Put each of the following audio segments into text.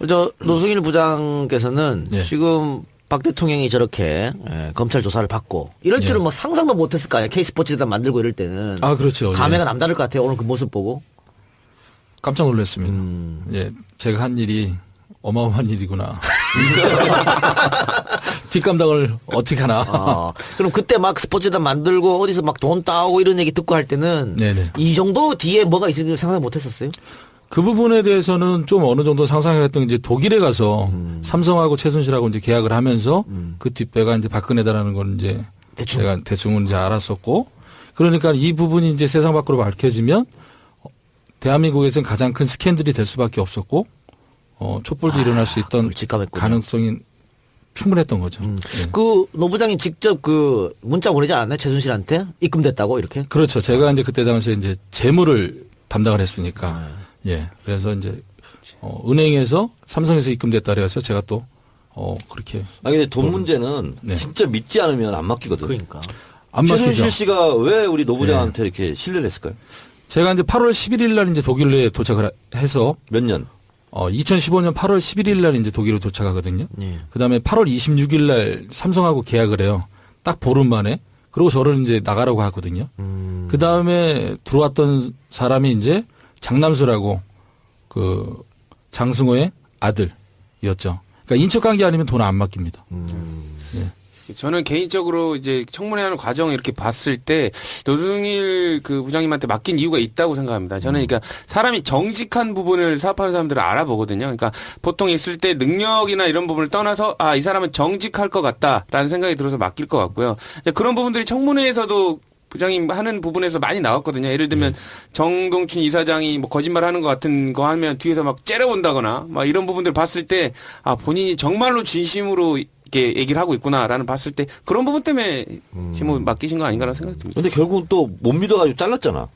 저 노승일 부장께서는 예. 지금 박 대통령이 저렇게 검찰 조사를 받고 이럴 줄은 예. 뭐 상상도 못했을 거 아니에요. K스포츠재단 만들고 이럴 때는. 아, 그렇죠. 감회가 예. 남다를 것 같아요. 오늘 그 모습 보고. 깜짝 놀랐습니다. 예, 제가 한 일이 어마어마한 일이구나. 뒷감당을 어떻게 하나. 그럼 그때 막 스포츠재단 만들고 어디서 막 돈 따오고 이런 얘기 듣고 할 때는 네네. 이 정도 뒤에 뭐가 있을지 상상 못했었어요. 그 부분에 대해서는 좀 어느 정도 상상을 했던 게 이제 독일에 가서 삼성하고 최순실하고 이제 계약을 하면서 그 뒷배가 이제 박근혜다라는 걸 이제 대충. 제가 대충은 이제 알았었고 그러니까 이 부분이 이제 세상 밖으로 밝혀지면 대한민국에서는 가장 큰 스캔들이 될 수밖에 없었고 촛불도 일어날 수 있던 그걸 직감했군요. 가능성이 충분했던 거죠. 예. 그 노 부장이 직접 그 문자 보내지 않았나요? 최순실한테 입금됐다고 이렇게. 그렇죠. 제가 이제 그때 당시에 이제 재무를 담당을 했으니까 예. 그래서 이제 은행에서 삼성에서 입금됐다 그래서 제가 또 그렇게 아니 근데 돈 문제는 네. 진짜 믿지 않으면 안 맡기거든. 그러니까. 안 맡기죠. 최순실 씨가 왜 우리 노부장한테 이렇게 신뢰를 했을까요? 제가 이제 8월 11일 날 이제 독일에 도착을 해서 몇 년? 2015년 8월 11일 날 이제 독일로 도착하거든요. 예. 그다음에 8월 26일 날 삼성하고 계약을 해요. 딱 보름 만에. 그리고 저를 이제 나가라고 하거든요. 그다음에 들어왔던 사람이 이제 장남수라고 그 장승호의 아들이었죠. 그러니까 인척 관계 아니면 돈 안 맡깁니다. 저는 개인적으로 이제 청문회하는 과정을 이렇게 봤을 때 노승일 그 부장님한테 맡긴 이유가 있다고 생각합니다. 저는 그러니까 사람이 정직한 부분을 사업하는 사람들을 알아보거든요. 그러니까 보통 있을 때 능력이나 이런 부분을 떠나서 이 사람은 정직할 것 같다라는 생각이 들어서 맡길 것 같고요. 이제 그런 부분들이 청문회에서도 부장님 하는 부분에서 많이 나왔거든요. 예를 들면 정동춘 이사장이 뭐 거짓말 하는 것 같은 거 하면 뒤에서 막 째려본다거나 막 이런 부분들 봤을 때 본인이 정말로 진심으로 이렇게 얘기를 하고 있구나라는 봤을 때 그런 부분 때문에 지금 맡기신 거 아닌가라는 생각이 듭니다. 근데 결국은 또 못 믿어가지고 잘랐잖아.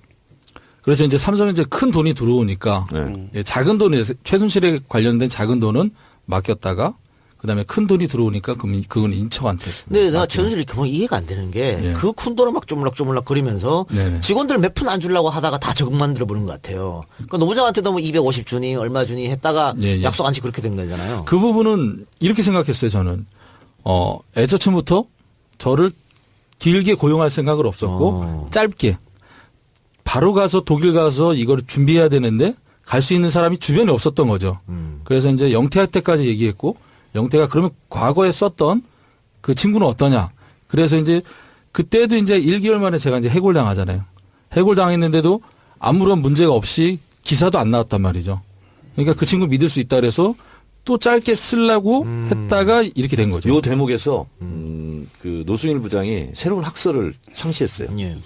그래서 이제 삼성에 이제 큰 돈이 들어오니까 예, 작은 돈에 최순실에 관련된 작은 돈은 맡겼다가 그다음에 큰 돈이 들어오니까 그건 인척한테. 근데 내가 최순실 이렇게 보면 이해가 안 되는 게 그 큰 돈을 막 쪼물락쪼물락 거리면서 네네. 직원들 몇 푼 안 주려고 하다가 다 적응 만들어 보는 것 같아요. 그러니까 노부장한테도 뭐 250 주니 얼마 주니 했다가 예, 예. 약속 안 지고 그렇게 된 거잖아요. 그 부분은 이렇게 생각했어요, 저는. 애초부터 저를 길게 고용할 생각은 없었고, 짧게. 바로 가서 독일 가서 이걸 준비해야 되는데, 갈 수 있는 사람이 주변에 없었던 거죠. 그래서 이제 영태할 때까지 얘기했고, 영태가 그러면 과거에 썼던 그 친구는 어떠냐. 그래서 이제 그때도 이제 1개월 만에 제가 이제 해골당하잖아요. 해골당했는데도 아무런 문제가 없이 기사도 안 나왔단 말이죠. 그러니까 그 친구 믿을 수 있다 그래서 또 짧게 쓰려고 했다가 이렇게 된 거죠. 요 대목에서 그 노승일 부장이 새로운 학설을 창시했어요. 예.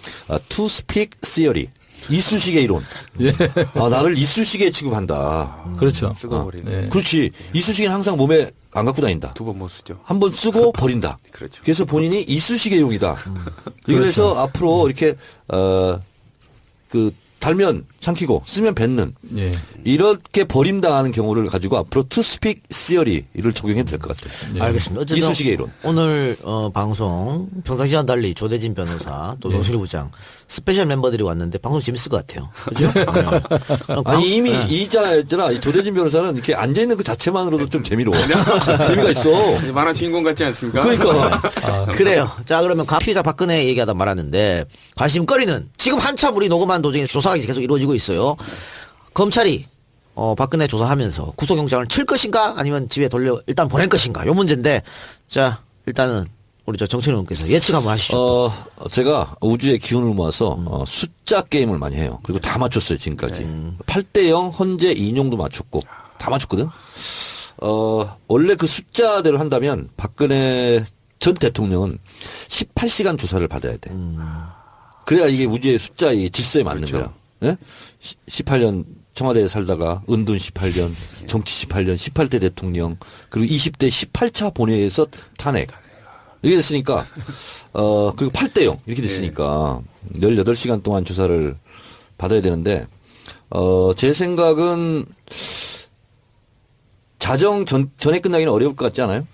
To speak theory. 이쑤시개 이론. 예. 나를 이쑤시개 취급한다. 그렇죠. 쓰고 버리는. 네. 그렇지. 이쑤시개는 항상 몸에 안 갖고 다닌다. 두 번 못 쓰죠. 한 번 쓰고 버린다. 그렇죠. 그래서 본인이 이쑤시개용이다. 그래서 앞으로 이렇게 그 달면 삼키고 쓰면 뱉는 예. 이렇게 버림당하는 경우를 가지고 앞으로 to speak theory를 적용해도 될 것 같아요. 예. 알겠습니다. 어쨌든 이쑤시개 이론. 오늘 방송 평상시와는 달리 조대진 변호사 또 노승일 부장 스페셜 멤버들이 왔는데 방송 재밌을 것 같아요. 그죠? 아니 이미 이자였잖아. 이 조대진 변호사는 이렇게 앉아 있는 그 자체만으로도 좀 재미로워. 재미가 있어. 만화 주인공 같지 않습니까? 그러니까 그래요. 자, 그러면 피의자 박근혜 얘기하다 말았는데 관심거리는 지금 한참 우리 녹음한 도중에 조사가 계속 이루어지고 있어요. 검찰이 박근혜 조사하면서 구속영장을 칠 것인가 아니면 집에 돌려 일단 보낼 것인가 요 문제인데 자 일단은 우리 저 정철영 의원께서 예측 한번 하시죠. 제가 우주의 기운을 모아서 숫자 게임을 많이 해요. 그리고 다 맞췄어요 지금까지. 8대0 헌재 인용도 맞췄고 다 맞췄거든. 원래 그 숫자대로 한다면 박근혜 전 대통령은 18시간 조사를 받아야 돼. 그래야 이게 우주의 숫자의 질서에 맞는 거야. 예? 18년 청와대에 살다가 은둔 18년, 정치 18년, 18대 대통령, 그리고 20대 18차 본회의에서 탄핵. 이렇게 됐으니까, 그리고 8대0 이렇게 됐으니까 18시간 동안 조사를 받아야 되는데, 제 생각은 전에 끝나기는 어려울 것 같지 않아요?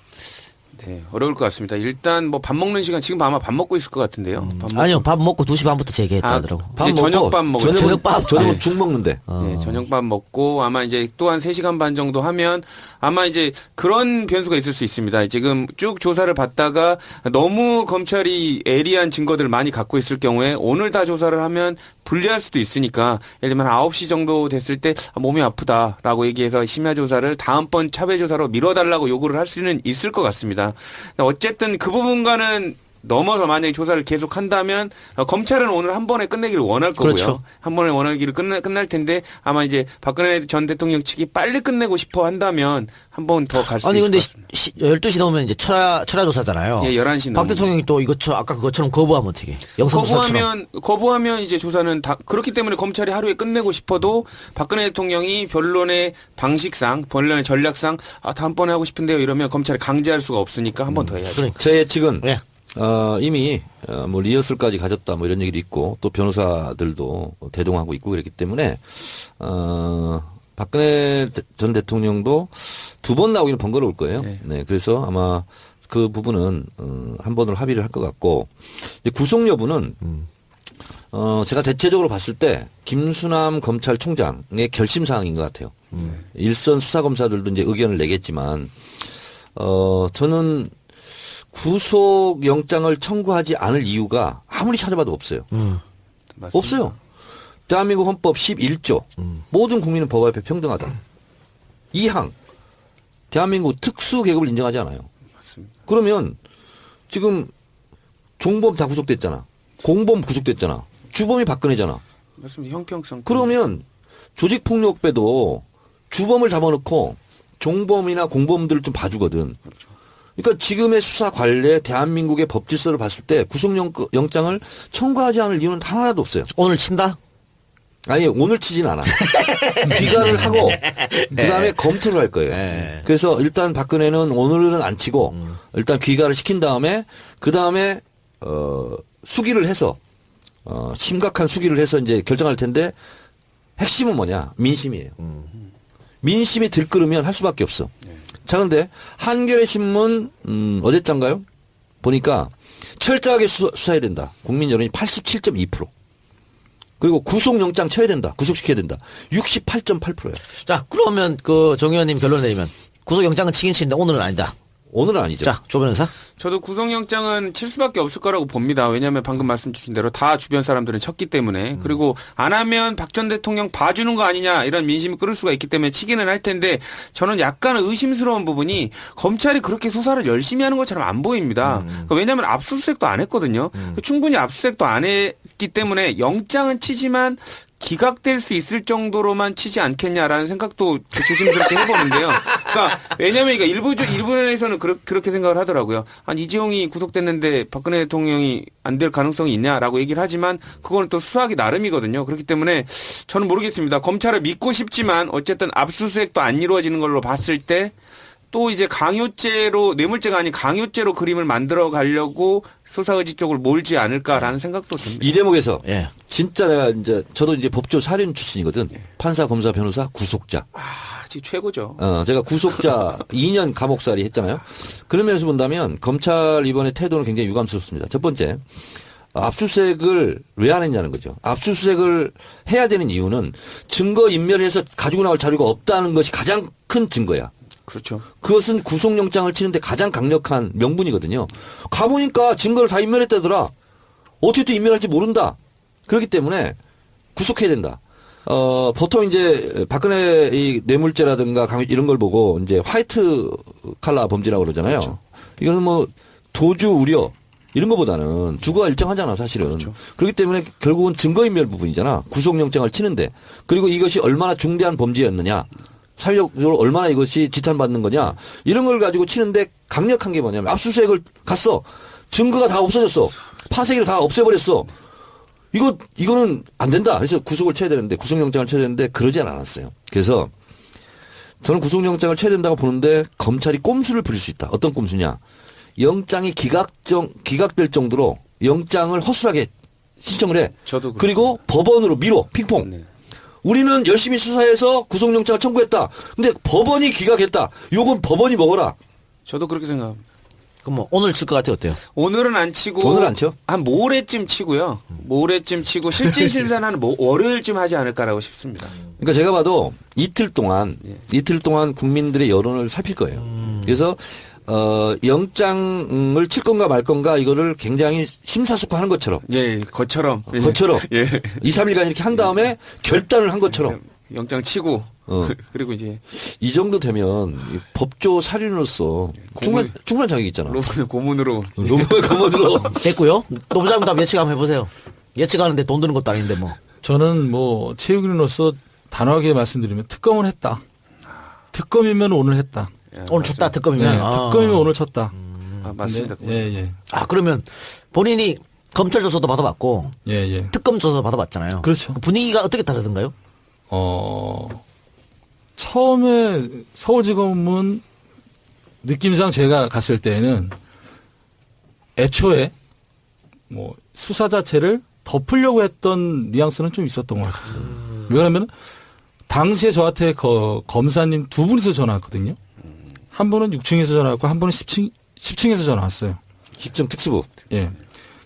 네, 어려울 것 같습니다. 일단 뭐 밥 먹는 시간 지금 아마 밥 먹고 있을 것 같은데요. 밥 아니요, 밥 먹고 2시 반부터 재개했다더라고. 아, 이제 저녁밥 먹을 저녁밥. 저녁은 네. 죽 먹는데. 네, 저녁밥 먹고 아마 이제 또 한 3시간 반 정도 하면 아마 이제 그런 변수가 있을 수 있습니다. 지금 쭉 조사를 받다가 너무 검찰이 예리한 증거들을 많이 갖고 있을 경우에 오늘 다 조사를 하면 불리할 수도 있으니까 예를 들면 9시 정도 됐을 때 몸이 아프다라고 얘기해서 심야 조사를 다음번 차배 조사로 미뤄달라고 요구를 할 수는 있을 것 같습니다. 어쨌든 그 부분과는 넘어서 만약에 조사를 계속 한다면 검찰은 오늘 한 번에 끝내기를 원할 거고요. 그렇죠. 한 번에 원하기를 끝날 텐데 아마 이제 박근혜 전 대통령 측이 빨리 끝내고 싶어 한다면 한 번 더 갈 수 아니 있을 근데 것 같습니다. 12시 넘으면 이제 철야 조사잖아요. 예, 11시 박 넘으면. 대통령이 또 아까 그것처럼 거부하면 어떻게? 영상 조사처럼. 거부하면 이제 조사는 다 그렇기 때문에 검찰이 하루에 끝내고 싶어도 박근혜 대통령이 변론의 방식상, 변론의 전략상 다음번에 하고 싶은데요 이러면 검찰이 강제할 수가 없으니까 한 번 더 해야죠. 그러니까. 제 예측은 예. 이미 뭐 리허설까지 가졌다 뭐 이런 얘기도 있고 또 변호사들도 대동하고 있고 그렇기 때문에 박근혜 전 대통령도 2번 나오기는 번거로울 거예요. 네. 네. 그래서 아마 그 부분은 한 번으로 합의를 할 것 같고 이제 구속 여부는 제가 대체적으로 봤을 때 김수남 검찰총장의 결심 사항인 것 같아요. 일선 수사검사들도 이제 의견을 내겠지만 저는 구속 영장을 청구하지 않을 이유가 아무리 찾아봐도 없어요. 맞습니다. 없어요. 대한민국 헌법 11조 모든 국민은 법 앞에 평등하다. 2항 대한민국 특수계급을 인정하지 않아요. 맞습니다. 그러면 지금 종범 다 구속됐잖아. 공범 구속됐잖아. 주범이 박근혜잖아. 맞습니다. 형평성. 그러면 조직폭력배도 주범을 잡아놓고 종범이나 공범들을 좀 봐주거든. 그러니까 지금의 수사 관례 대한민국의 법 질서를 봤을 때 구속영장을 청구하지 않을 이유는 단 하나도 없어요. 오늘 친다? 아니 오늘 치진 않아. 귀가를 하고 그다음에 검토를 할 거예요. 네. 그래서 일단 박근혜는 오늘은 안 치고 일단 귀가를 시킨 다음에 그다음에 수기를 해서 심각한 수기를 해서 이제 결정할 텐데 핵심은 뭐냐? 민심이에요. 민심이 들끓으면 할 수밖에 없어. 자, 그런데 한겨레 신문 어제장가요? 보니까 철저하게 수사해야 된다. 국민 여론이 87.2%. 그리고 구속영장 쳐야 된다. 구속시켜야 된다. 68.8%예요. 자, 그러면 정 의원님 결론 내리면 구속영장은 치긴 치는데 오늘은 아니다. 오늘은 아니죠. 자, 조 변호사. 저도 구속영장은 칠 수밖에 없을 거라고 봅니다. 왜냐하면 방금 말씀 주신 대로 다 주변 사람들은 쳤기 때문에 그리고 안 하면 박 전 대통령 봐주는 거 아니냐 이런 민심이 끌을 수가 있기 때문에 치기는 할 텐데 저는 약간 의심스러운 부분이 검찰이 그렇게 수사를 열심히 하는 것처럼 안 보입니다. 그러니까 왜냐하면 압수수색도 안 했거든요. 충분히 압수수색도 안 했기 때문에 영장은 치지만 기각될 수 있을 정도로만 치지 않겠냐라는 생각도 조심스럽게 해보는데요. 그러니까 왜냐하면 일부에서는 그렇게 생각을 하더라고요. 아니 이재용이 구속됐는데 박근혜 대통령이 안 될 가능성이 있냐라고 얘기를 하지만 그건 또 수사하기 나름이거든요. 그렇기 때문에 저는 모르겠습니다. 검찰을 믿고 싶지만 어쨌든 압수수색도 안 이루어지는 걸로 봤을 때 또 이제 강요죄로 뇌물죄가 아닌 강요죄로 그림을 만들어 가려고 수사 의지 쪽을 몰지 않을까라는 생각도 듭니다. 이 대목에서 예. 진짜 내가 저도 이제 법조 사륜 출신이거든. 판사, 검사, 변호사, 구속자. 지금 최고죠. 제가 구속자 2년 감옥살이 했잖아요. 그런 면에서 본다면 검찰 이번에 태도는 굉장히 유감스럽습니다. 첫 번째, 압수수색을 왜 안 했냐는 거죠. 압수수색을 해야 되는 이유는 증거 인멸해서 가지고 나올 자료가 없다는 것이 가장 큰 증거야. 그렇죠. 그것은 구속영장을 치는데 가장 강력한 명분이거든요. 가보니까 증거를 다 인멸했다더라. 어떻게 또 인멸할지 모른다. 그렇기 때문에 구속해야 된다. 보통 이제 박근혜 이 뇌물죄라든가 강요 이런 걸 보고 이제 화이트 칼라 범죄라고 그러잖아요. 그렇죠. 이거는 뭐 도주 우려 이런 거보다는 주거가 일정하잖아 사실은. 그렇죠. 그렇기 때문에 결국은 증거인멸 부분이잖아. 구속영장을 치는데. 그리고 이것이 얼마나 중대한 범죄였느냐. 사회적으로 얼마나 이것이 지탄받는 거냐. 이런 걸 가지고 치는데 강력한 게 뭐냐면 압수수색을 갔어. 증거가 다 없어졌어. 파쇄기를 다 없애버렸어. 이거는 안 된다. 그래서 구속을 쳐야 되는데 구속영장을 쳐야 되는데 그러지 않았어요. 그래서 저는 구속영장을 쳐야 된다고 보는데 검찰이 꼼수를 부릴 수 있다. 어떤 꼼수냐. 영장이 기각될 정도로 영장을 허술하게 신청을 해. 저도 그리고 법원으로 밀어. 핑퐁. 네. 우리는 열심히 수사해서 구속영장을 청구했다. 근데 법원이 기각했다. 요건 법원이 먹어라. 저도 그렇게 생각합니다. 그럼 뭐 오늘 칠 것 같아요, 어때요? 오늘은 안 치고 오늘 안 쳐? 한 모레쯤 치고요. 모레쯤 치고 실질 심사는 한 월요일쯤 하지 않을까라고 싶습니다. 그러니까 제가 봐도 이틀 동안 국민들의 여론을 살필 거예요. 그래서 영장을 칠 건가 말 건가 이거를 굉장히 심사숙고하는 것처럼 예, 거처럼. 예. 예. 2, 3일간 이렇게 한 다음에 결단을 한 것처럼 영장 치고 그리고 이제 이 정도 되면 이 법조 살인으로서 충분한 자격이 있잖아. 고문으로 로봇 검언으로. 됐고요. 노부장님 답 예측 한번 해보세요. 예측하는데 돈 드는 것도 아닌데 뭐. 저는 뭐 체육인으로서 단호하게 말씀드리면 특검을 했다. 특검이면 오늘 했다. 오늘 쳤다 특검이면. 네, 특검이면 오늘 쳤다. 맞습니다. 예. 아 그러면 본인이 검찰 조사도 받아봤고 예. 특검 조사 받아봤잖아요. 그렇죠. 그 분위기가 어떻게 다르던가요? 처음에 서울지검은 느낌상 제가 갔을 때는 애초에 뭐 수사 자체를 덮으려고 했던 뉘앙스는 좀 있었던 것 같아요. 왜냐하면 당시에 저한테 검사님 두 분이서 전화 왔거든요. 한 분은 6층에서 전화 왔고 한 분은 10층에서 전화 왔어요. 10점 특수부. 예.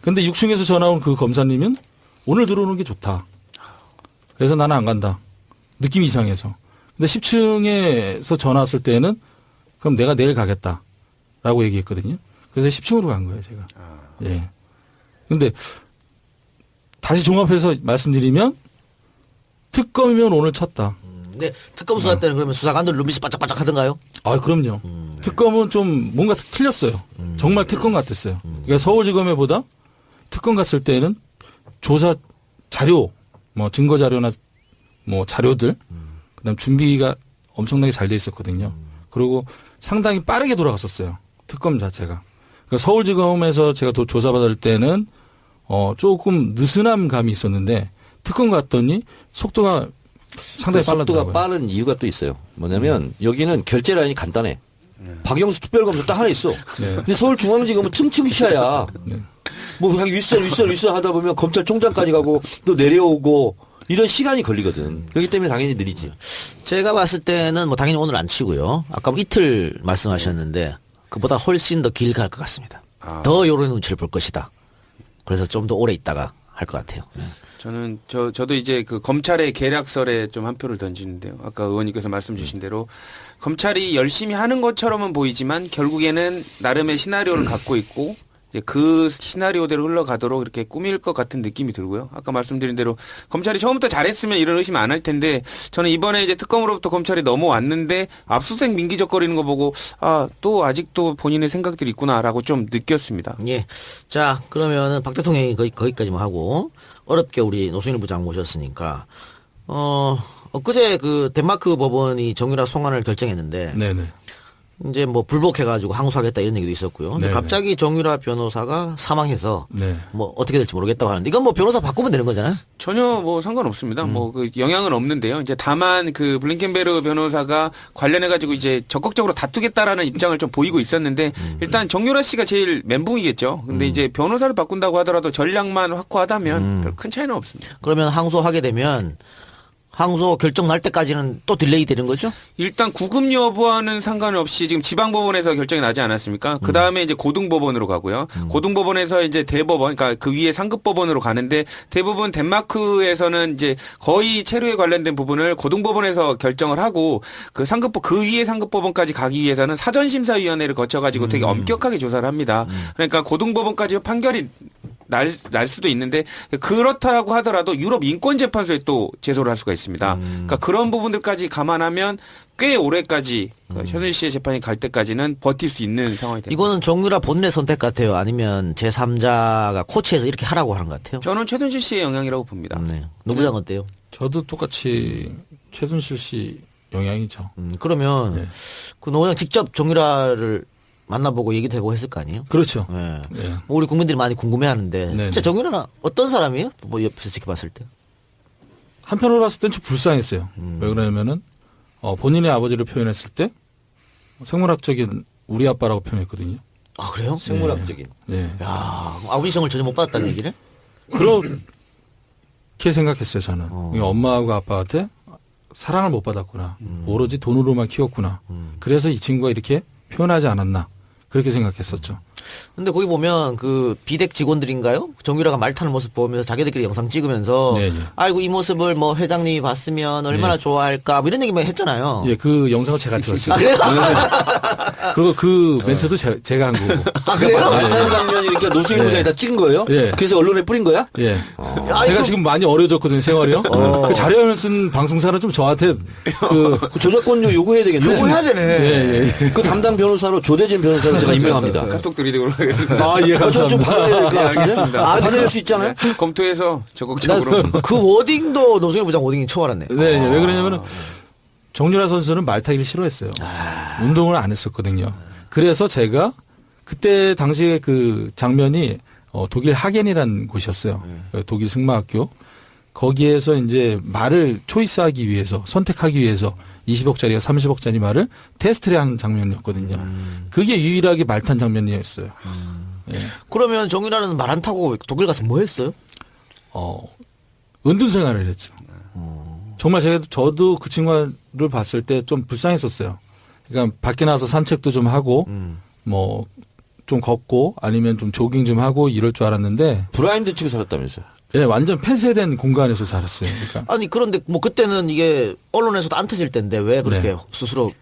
근데 6층에서 전화 온 그 검사님은 오늘 들어오는 게 좋다. 그래서 나는 안 간다. 느낌이 이상해서. 근데 10층에서 전화 왔을 때는 그럼 내가 내일 가겠다. 라고 얘기했거든요. 그래서 10층으로 간 거예요, 제가. 예. 근데 다시 종합해서 말씀드리면 특검이면 오늘 쳤다. 근데 특검 수사 때는 그러면 수사관들 눈빛이 반짝반짝 하던가요? 아, 그럼요. 특검은 좀 뭔가 틀렸어요. 정말 특검 같았어요. 그러니까 서울지검에보다 특검 갔을 때는 조사 자료, 뭐 증거 자료나 뭐 자료들, 그다음 준비가 엄청나게 잘 돼 있었거든요. 그리고 상당히 빠르게 돌아갔었어요. 특검 자체가. 그러니까 서울지검에서 제가 조사받을 때는 조금 느슨한 감이 있었는데 특검 갔더니 속도가 상당히 빨라더라고요. 속도가 빠른 이유가 또 있어요. 뭐냐면 여기는 결제 라인이 간단해. 박영수 특별검사 딱 하나 있어. 네. 근데 서울중앙지검은 층층 시야야. 뭐 그냥 윗선 하다 보면 검찰총장까지 가고 또 내려오고 이런 시간이 걸리거든. 그렇기 때문에 당연히 느리지. 제가 봤을 때는 뭐 당연히 오늘 안 치고요. 아까 뭐 이틀 말씀하셨는데 그보다 훨씬 더 길게 갈 것 같습니다. 더 여론의 눈치를 볼 것이다. 그래서 좀 더 오래 있다가 할 것 같아요. 저도 이제 그 검찰의 계략설에 좀 한 표를 던지는데요. 아까 의원님께서 말씀 주신 대로 검찰이 열심히 하는 것처럼은 보이지만 결국에는 나름의 시나리오를 갖고 있고 이제 그 시나리오대로 흘러가도록 이렇게 꾸밀 것 같은 느낌이 들고요. 아까 말씀드린 대로 검찰이 처음부터 잘했으면 이런 의심 안 할 텐데 저는 이번에 이제 특검으로부터 검찰이 넘어왔는데 압수수색 민기적거리는 거 보고 또 아직도 본인의 생각들이 있구나라고 좀 느꼈습니다. 예. 자, 그러면은 박 대통령이 거기까지만 하고 어렵게 우리 노승일 부장 모셨으니까 엊그제 그 덴마크 법원이 정유라 송환을 결정했는데 네네. 이제 뭐 불복해가지고 항소하겠다 이런 얘기도 있었고요. 근데 네네. 갑자기 정유라 변호사가 사망해서 네. 뭐 어떻게 될지 모르겠다고 하는데 이건 뭐 변호사 바꾸면 되는 거잖아요. 전혀 뭐 상관없습니다. 뭐 그 영향은 없는데요. 이제 다만 그 블링켄베르 변호사가 관련해 가지고 이제 적극적으로 다투겠다라는 입장을 좀 보이고 있었는데 일단 정유라 씨가 제일 멘붕이겠죠. 근데 이제 변호사를 바꾼다고 하더라도 전략만 확고하다면 별 큰 차이는 없습니다. 그러면 항소하게 되면 항소 결정 날 때까지는 또 딜레이 되는 거죠? 일단 구금 여부와는 상관없이 지금 지방법원에서 결정이 나지 않았습니까? 그 다음에 이제 고등법원으로 가고요. 고등법원에서 이제 대법원, 그러니까 그 위에 상급법원으로 가는데 대부분 덴마크에서는 이제 거의 체류에 관련된 부분을 고등법원에서 결정을 하고 그 위에 상급법원까지 가기 위해서는 사전심사위원회를 거쳐가지고 되게 엄격하게 조사를 합니다. 그러니까 고등법원까지 판결이 날 수도 있는데 그렇다고 하더라도 유럽 인권재판소에 또 제소를 할 수가 있습니다. 그러니까 그런 부분들까지 감안하면 꽤 오래까지 최순실 씨의 재판이 갈 때까지는 버틸 수 있는 상황이 됩니다. 이거는 정유라 본인의 선택 같아요? 아니면 제3자가 코치해서 이렇게 하라고 하는 것 같아요? 저는 최순실 씨의 영향이라고 봅니다. 네. 노부장 어때요? 저도 똑같이 최순실 씨 영향이죠. 그러면 네. 그 노부장 직접 정유라를 만나보고 얘기도 해보고 했을 거 아니에요? 그렇죠. 네. 예. 뭐 우리 국민들이 많이 궁금해하는데 네네. 진짜 정유라는 어떤 사람이에요? 뭐 옆에서 지켜봤을 때? 한편으로 봤을 땐 좀 불쌍했어요. 왜 그러냐면은 본인의 아버지를 표현했을 때 생물학적인 우리 아빠라고 표현했거든요. 아 그래요? 생물학적인. 예. 야 아우디션을 전혀 못 받았다는 얘기를? 그렇게 생각했어요, 저는. 그러니까 엄마하고 아빠한테 사랑을 못 받았구나. 오로지 돈으로만 키웠구나. 그래서 이 친구가 이렇게 표현하지 않았나. 그렇게 생각했었죠. 근데 거기 보면 그 비덱 직원들인가요? 정유라가 말 타는 모습 보면서 자기들끼리 영상 찍으면서 네, 네. 아이고 이 모습을 뭐 회장님이 봤으면 얼마나 좋아할까 뭐 이런 얘기만 했잖아요. 예, 그 영상을 제가 찍었어요. 아, 그래요? 그리고 그 멘트도 제가 한 거고. 아, 그래요? 말타는 장면이 이렇게 노승일 부장이 다 찍은 거예요? 예. 그래서 언론에 뿌린 거야? 예. 야, 제가 이거- 지금 많이 어려졌거든요, 생활이요. 그 자료를 쓴 방송사는 좀 저한테 그 그 저작권료 요구해야 되겠네. 요구해야 되네. 예, 예. 그 담당 변호사로 조대진 변호사를 제가 임명합니다. 카톡 드리도록 하겠습니다. 아, 예, 좀 감사합니다. 받아야 될 것 같은데? 알겠습니다. 받아낼 수 있잖아요? 검토해서 적극적으로. 그 워딩도 노승일 부장 워딩이 처음 알았네. 네, 네. 왜 그러냐면은 정유라 선수는 말 타기를 싫어했어요. 운동을 안 했었거든요. 그래서 제가 그때 당시에 그 장면이 독일 하겐이라는 곳이었어요. 독일 승마학교. 거기에서 이제 말을 초이스하기 위해서 선택하기 위해서 20억짜리가 30억짜리 말을 테스트를 한 장면이었거든요. 그게 유일하게 말 탄 장면이었어요. 그러면 정유라는 말 안 타고 독일 가서 뭐 했어요? 은둔 생활을 했죠. 정말 저도 그 친구를 봤을 때 좀 불쌍했었어요. 그러니까 밖에 나가서 산책도 좀 하고 뭐 좀 걷고 아니면 좀 조깅 좀 하고 이럴 줄 알았는데 브라인드 치고 살았다면서요? 예, 완전 폐쇄된 공간에서 살았어요. 그러니까 아니 그런데 뭐 그때는 이게 언론에서도 안 터질 때인데 왜 그렇게 네. 스스로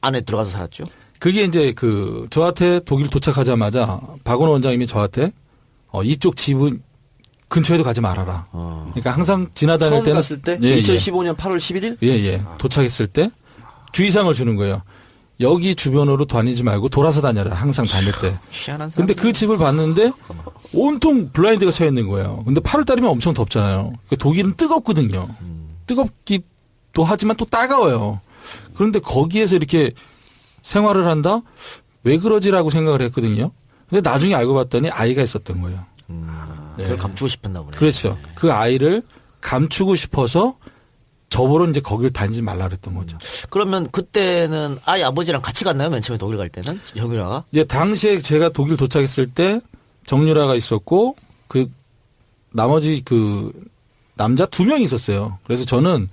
안에 들어가서 살았죠? 그게 이제 그 저한테 독일 도착하자마자 박원호 원장님이 저한테 이쪽 집은 근처에도 가지 말아라. 그러니까 항상 지나다닐 처음 때는 갔을 때? 예, 2015년 8월 11일? 예. 도착했을 때 주의사항을 주는 거예요. 여기 주변으로 다니지 말고 돌아서 다녀라. 항상 다닐 때. 희한한 사람. 근데 그 집을 봤는데 온통 블라인드가 쳐 있는 거예요. 근데 8월 달이면 엄청 덥잖아요. 그러니까 독일은 뜨겁거든요. 뜨겁기도 하지만 또 따가워요. 그런데 거기에서 이렇게 생활을 한다? 왜 그러지라고 생각을 했거든요. 근데 나중에 알고 봤더니 아이가 있었던 거예요. 그걸 감추고 싶었나 보네. 그렇죠. 그 아이를 감추고 싶어서 저보러 이제 거길 다니지 말라 그랬던 거죠. 그러면 그때는 아이 아버지랑 같이 갔나요? 맨 처음에 독일 갈 때는 정유라가? 예, 당시에 제가 독일 도착했을 때 정유라가 있었고 그 나머지 그 남자 2명이 있었어요. 그래서 저는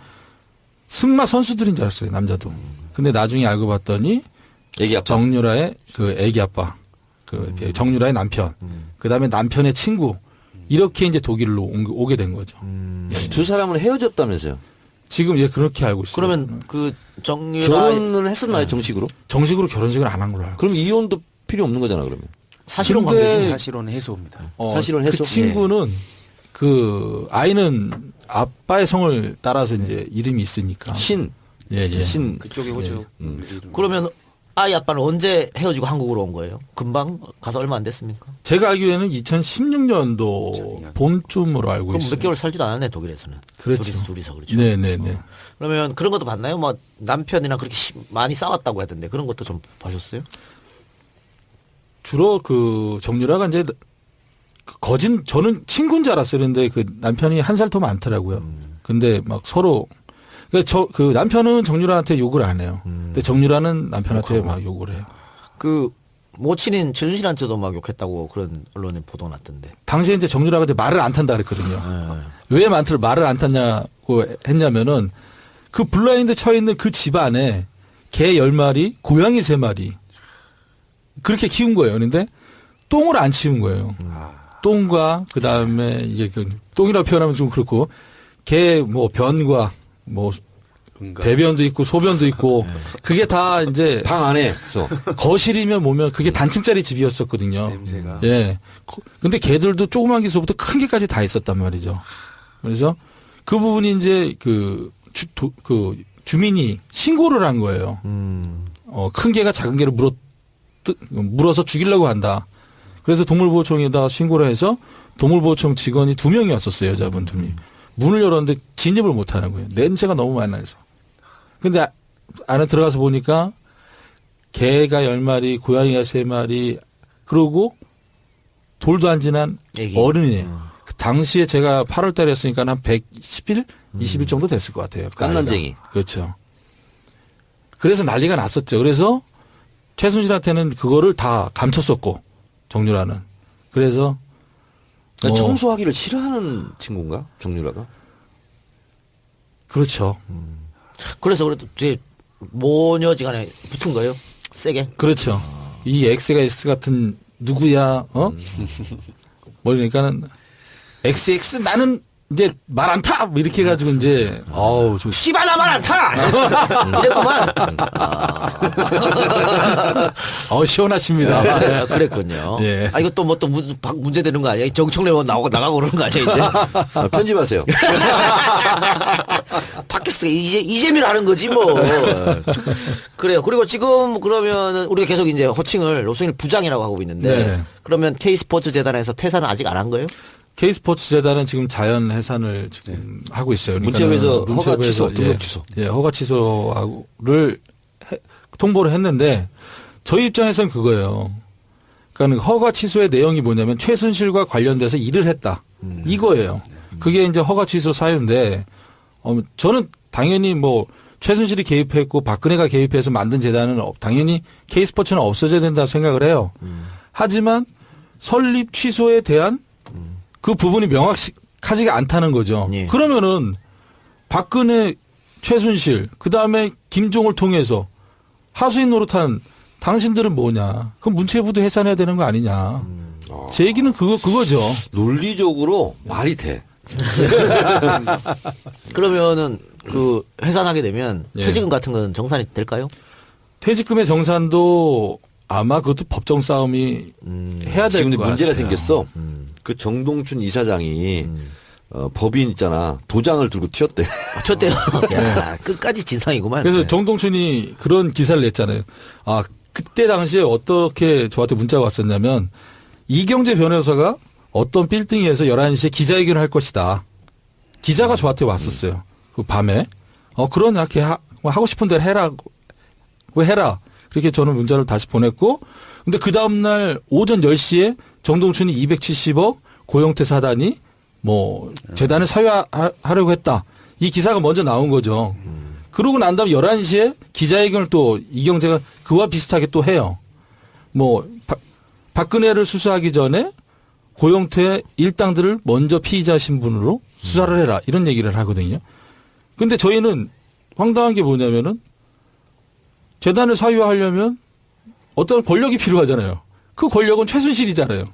승마 선수들인 줄 알았어요. 남자도. 근데 나중에 알고 봤더니 애기 아빠. 정유라의 그 애기 아빠, 그 이제 정유라의 남편, 그 다음에 남편의 친구 이렇게 이제 독일로 오게 된 거죠. 두 사람은 헤어졌다면서요? 지금 예 그렇게 알고 있어요. 그러면 그 정유라 결혼은 했었나요, 정식으로? 정식으로 결혼식을 안 한 걸로 알고. 그럼 이혼도 필요 없는 거잖아, 그러면. 사실혼 근데- 관계지. 사실은 해소입니다. 사실은 그 해서. 친구는 그 아이는 아빠의 성을 따라서 이제 이름이 있으니까. 신. 예. 신. 그쪽에 오죠. 그러면 아이 아빠는 언제 헤어지고 한국으로 온 거예요? 금방 가서 얼마 안 됐습니까? 제가 알기로는 2016년도 봄쯤으로 알고 그럼 있어요. 몇 개월 살지도 않았네 독일에서는. 그렇죠. 둘이서 그렇죠. 네네네. 그러면 그런 것도 봤나요? 뭐 남편이랑 그렇게 많이 싸웠다고 하던데 그런 것도 좀 보셨어요? 주로 그 정유라가 이제 그 저는 친구인 줄 알았어요. 그런데 그 남편이 한 살 더 많더라고요. 근데 막 서로 그 남편은 정유라한테 욕을 안 해요. 근데 정유라는 남편한테 막 욕을 해요. 그 모친인 최순실한테도 막 욕했다고 그런 언론에 보도 났던데. 당시에 이제 정유라가 이제 말을 안 탄다 그랬거든요. 네. 왜 말을 안 탔냐고 했냐면은 그 블라인드 쳐 있는 그 집 안에 개 10마리, 고양이 3마리 그렇게 키운 거예요. 그런데 똥을 안 치운 거예요. 똥과 그다음에 이게 그 똥이라고 표현하면 좀 그렇고 개 뭐 변과 뭐 대변도 있고 소변도 있고 그게 다 이제 방 안에서. 거실이면 뭐면 그게 단층짜리 집이었었거든요. 냄새가. 예. 근데 개들도 조그만 개서부터 큰 개까지 다 있었단 말이죠. 그래서 그 부분이 이제 그 주민이 신고를 한 거예요. 큰 개가 작은 개를 물어서 죽이려고 한다. 그래서 동물보호청에다가 신고를 해서 동물보호청 직원이 2명이 왔었어요. 여자분 2명이. 문을 열었는데 진입을 못 하는 거예요. 냄새가 너무 많이 나서. 근데 안에 들어가서 보니까 개가 10마리, 고양이가 3마리, 그러고 돌도 안 지난 애기. 어른이에요. 그 당시에 제가 8월 달이었으니까 한 110일, 20일 정도 됐을 것 같아요. 그 깐난쟁이. 아이가. 그렇죠. 그래서 난리가 났었죠. 그래서 최순실한테는 그거를 다 감췄었고, 정유라는. 그래서 청소하기를 싫어하는 친구인가? 정유라가? 그렇죠. 그래서 그래도 되게 모녀지간에 붙은 거예요? 세게? 그렇죠. 이 XX 같은 누구야? 뭐 그러니까는 XX 나는 이제 말 안 타! 뭐 이렇게 해가지고 이제, 좀. 씨발 나 말 안 타! 이랬구만. 시원하십니다. 아, 그랬군요. 예. 아, 이거 또 뭐 또 문제 되는 거 아니야? 정청래 뭐 나가고 그러는 거 아니야, 이제? 편집하세요. 팟캐스트가 이재미를 하는 거지, 뭐. 그래요. 그리고 지금 그러면은 우리가 계속 이제 호칭을 노승일 부장이라고 하고 있는데. 네. 그러면 K스포츠 재단에서 퇴사는 아직 안 한 거예요? K스포츠 재단은 지금 자연 해산을 지금 하고 있어요. 문체부에서 그러니까는 허가 취소, 문체부에서, 등록 취소. 허가 취소를 통보를 했는데 저희 입장에서는 그거예요. 그러니까 허가 취소의 내용이 뭐냐면 최순실과 관련돼서 일을 했다. 이거예요. 그게 이제 허가 취소 사유인데 저는 당연히 뭐 최순실이 개입했고 박근혜가 개입해서 만든 재단은 당연히 K스포츠는 없어져야 된다고 생각을 해요. 하지만 설립 취소에 대한 그 부분이 명확하지가 않다는 거죠. 예. 그러면은 박근혜, 최순실, 그 다음에 김종을 통해서 하수인 노릇한 당신들은 뭐냐? 그럼 문체부도 해산해야 되는 거 아니냐? 제 얘기는 그거죠. 논리적으로 말이 돼. 그러면은 그 해산하게 되면 예. 퇴직금 같은 건 정산이 될까요? 퇴직금의 정산도 아마 그것도 법정 싸움이 해야 될 지금 거 문제가 같아요. 생겼어. 그 정동춘 이사장이 법인 있잖아. 도장을 들고 튀었대. 쳤대요. 야, 끝까지 진상이구만. 그래서 네. 정동춘이 그런 기사를 냈잖아요. 그때 당시에 어떻게 저한테 문자가 왔었냐면 이경재 변호사가 어떤 빌딩에서 11시에 기자회견을 할 것이다. 기자가 저한테 왔었어요. 그 밤에. 그러냐, 하고 싶은 대로 해라. 해라. 그렇게 저는 문자를 다시 보냈고, 근데 그 다음날 오전 10시에 정동춘이 270억 고영태 사단이 뭐 재단을 사유하려고 했다. 이 기사가 먼저 나온 거죠. 그러고 난 다음 11시에 기자회견을 또 이경재가 그와 비슷하게 또 해요. 뭐 박근혜를 수사하기 전에 고영태 일당들을 먼저 피의자 신분으로 수사를 해라. 이런 얘기를 하거든요. 근데 저희는 황당한 게 뭐냐면은 재단을 사유하려면 어떤 권력이 필요하잖아요. 그 권력은 최순실이잖아요.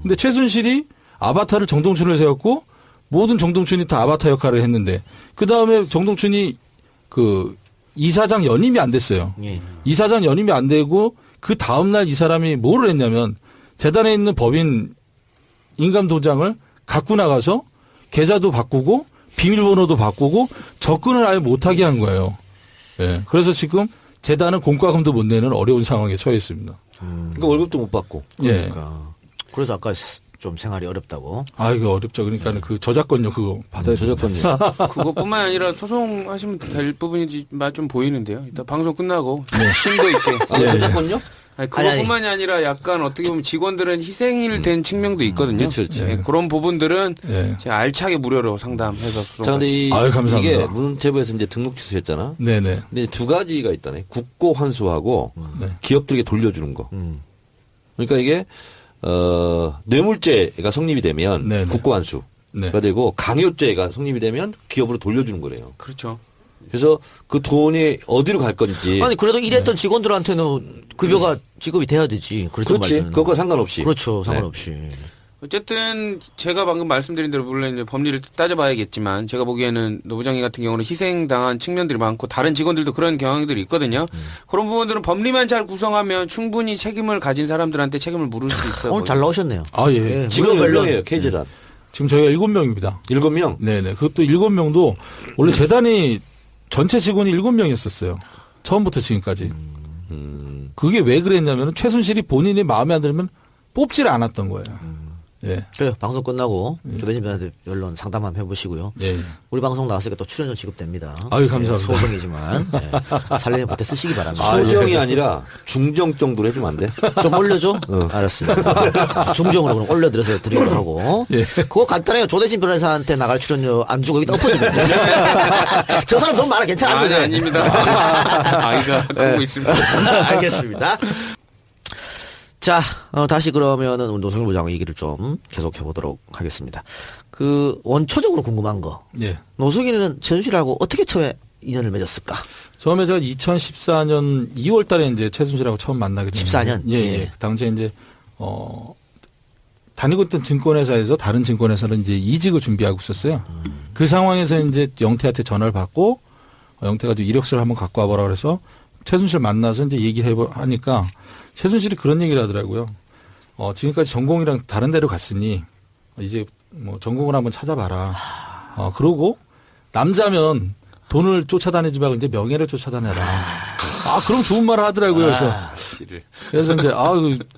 근데 최순실이 아바타를 정동춘을 세웠고 모든 정동춘이 다 아바타 역할을 했는데 그 다음에 정동춘이 그 이사장 연임이 안 됐어요. 예. 이사장 연임이 안 되고 그 다음날 이 사람이 뭐를 했냐면 재단에 있는 법인 인감 도장을 갖고 나가서 계좌도 바꾸고 비밀번호도 바꾸고 접근을 아예 못하게 한 거예요. 예. 그래서 지금 재단은 공과금도 못 내는 어려운 상황에 처해 있습니다. 그러니까 월급도 못 받고. 예. 그러니까. 그래서 아까 좀 생활이 어렵다고. 이거 어렵죠. 그러니까 그 저작권료 그거 받아야 돼요. 저작권료. 그것뿐만 아니라 소송하시면 될 부분이지만 좀 보이는데요. 일단 방송 끝나고 심도 있게. 저작권료? 아니, 그것뿐만이 아니라 약간 어떻게 보면 직원들은 희생일 된 측면도 있거든요. 그렇죠, 그렇죠. 예, 그런 부분들은 예. 제가 알차게 무료로 상담해서 소송. 자, 근데 감사합니다. 이게 문체부에서 이제 등록 취소했잖아. 네네. 근데 두 가지가 있다네. 국고 환수하고 네. 기업들에게 돌려주는 거. 그러니까 이게 뇌물죄가 성립이 되면 네네. 국고 환수가 네. 되고 강요죄가 성립이 되면 기업으로 돌려주는 거래요. 그렇죠. 그래서 그 돈이 어디로 갈 건지. 아니 그래도 일했던 직원들한테는 급여가 지급이 돼야 되지. 그렇든 그렇지. 말든. 그것과 상관없이. 그렇죠. 상관없이. 어쨌든 제가 방금 말씀드린 대로 물론 이제 법리를 따져봐야겠지만 제가 보기에는 노부장님 같은 경우는 희생당한 측면들이 많고 다른 직원들도 그런 경향들이 있거든요. 그런 부분들은 법리만 잘 구성하면 충분히 책임을 가진 사람들한테 책임을 물을 수 있어요. 오늘 잘 나오셨네요. 예. 지금 몇 물론 명이에요, K재단? 지금 저희가 7명입니다. 7명? 네네. 그것도 7명도 원래 재단이 전체 직원이 7명이었었어요. 처음부터 지금까지. 그게 왜 그랬냐면 최순실이 본인이 마음에 안 들면 뽑지를 않았던 거예요. 예. 그래요. 방송 끝나고 조대진 변호사한테 연론 상담 한번 해보시고요. 예. 우리 방송 나왔으니까 또 출연료 지급됩니다. 감사합니다. 소정이지만 살림에 보태 쓰시기 바랍니다. 소정이 아니라 중정 정도로 해주면 안 돼? 좀 올려줘? 알았습니다. 중정으로 그럼 올려드려서 드리도록 하고. 예. 그거 간단해요. 조대진 변호사한테 나갈 출연료 안 주고 여기다 엎어주면 돼. 저 사람 돈 많아. 괜찮아. 아니, 아닙니다. 아이가 크고 있습니다. 알겠습니다. 자, 다시 그러면은 노승일 부장 얘기를 좀 계속해 보도록 하겠습니다. 그 원초적으로 궁금한 거. 예. 노승일은 최순실하고 어떻게 처음에 인연을 맺었을까? 처음에 제가 2014년 2월 달에 이제 최순실하고 처음 만나게 됐는데 14년? 예, 예. 그 당시에 이제 다니고 있던 증권회사에서 다른 증권회사로 이제 이직을 준비하고 있었어요. 그 상황에서 이제 영태한테 전화를 받고 영태가 좀 이력서를 한번 갖고 와보라 그래서 최순실 만나서 이제 얘기를 하니까 최순실이 그런 얘기를 하더라고요. 지금까지 전공이랑 다른 데로 갔으니 이제 뭐 전공을 한번 찾아봐라. 그러고 남자면 돈을 쫓아다니지 말고 이제 명예를 쫓아다녀라. 그럼 좋은 말을 하더라고요. 그래서 이제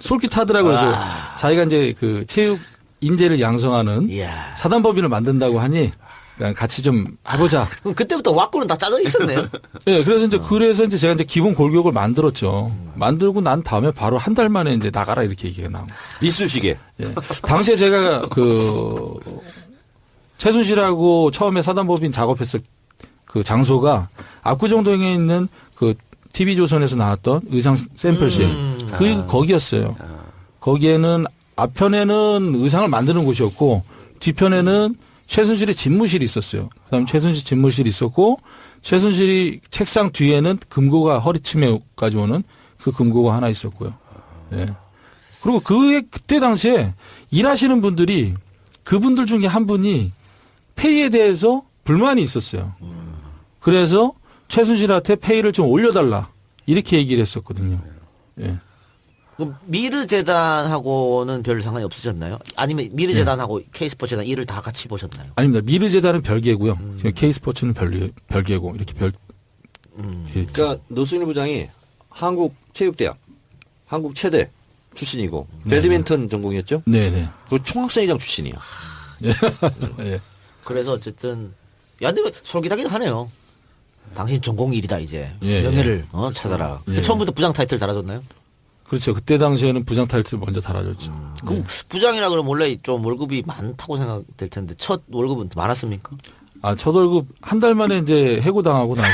솔깃하더라고요. 그래서 자기가 이제 그 체육 인재를 양성하는 이야. 사단법인을 만든다고 하니 그냥 같이 좀 해보자. 그럼 그때부터 왁구는 다 짜져 있었네요. 네, 그래서 이제 제가 이제 기본 골격을 만들었죠. 만들고 난 다음에 바로 한 달 만에 이제 나가라 이렇게 얘기가 나온 거예요. 이쑤시개. 예. 당시에 제가 최순실하고 처음에 사단법인 작업했을 그 장소가 압구정동에 있는 그 TV조선에서 나왔던 의상 샘플실. 거기였어요. 거기에는 앞편에는 의상을 만드는 곳이었고 뒤편에는 최순실의 집무실이 있었어요. 그다음에 최순실 집무실이 있었고 최순실이 책상 뒤에는 금고가 허리춤에까지 오는 그 금고가 하나 있었고요. 예. 그리고 그때 당시에 일하시는 분들이 그분들 중에 한 분이 페이에 대해서 불만이 있었어요. 그래서 최순실한테 페이를 좀 올려달라 이렇게 얘기를 했었거든요. 예. 그럼 미르재단하고는 별 상관이 없으셨나요? 아니면 미르재단하고 K스포츠재단 일을 다 같이 보셨나요? 아닙니다. 미르재단은 별개고요. K스포츠는 별개고 이렇게 예. 그러니까 노승일 부장이 한국체육대학, 한국체대 출신이고 배드민턴 전공이었죠. 네네. 그리고 총학생회장 출신이야. 예. 그래서 어쨌든 근데 솔깃하긴 하네요. 당신 전공 일이다 이제 예, 명예를 찾아라. 예. 처음부터 부장 타이틀 달아줬나요? 그렇죠. 그때 당시에는 부장 타이틀 먼저 달아줬죠. 그럼 부장이라 그러면 원래 좀 월급이 많다고 생각될 텐데 첫 월급은 많았습니까? 첫 월급 한 달 만에 이제 해고당하고 나서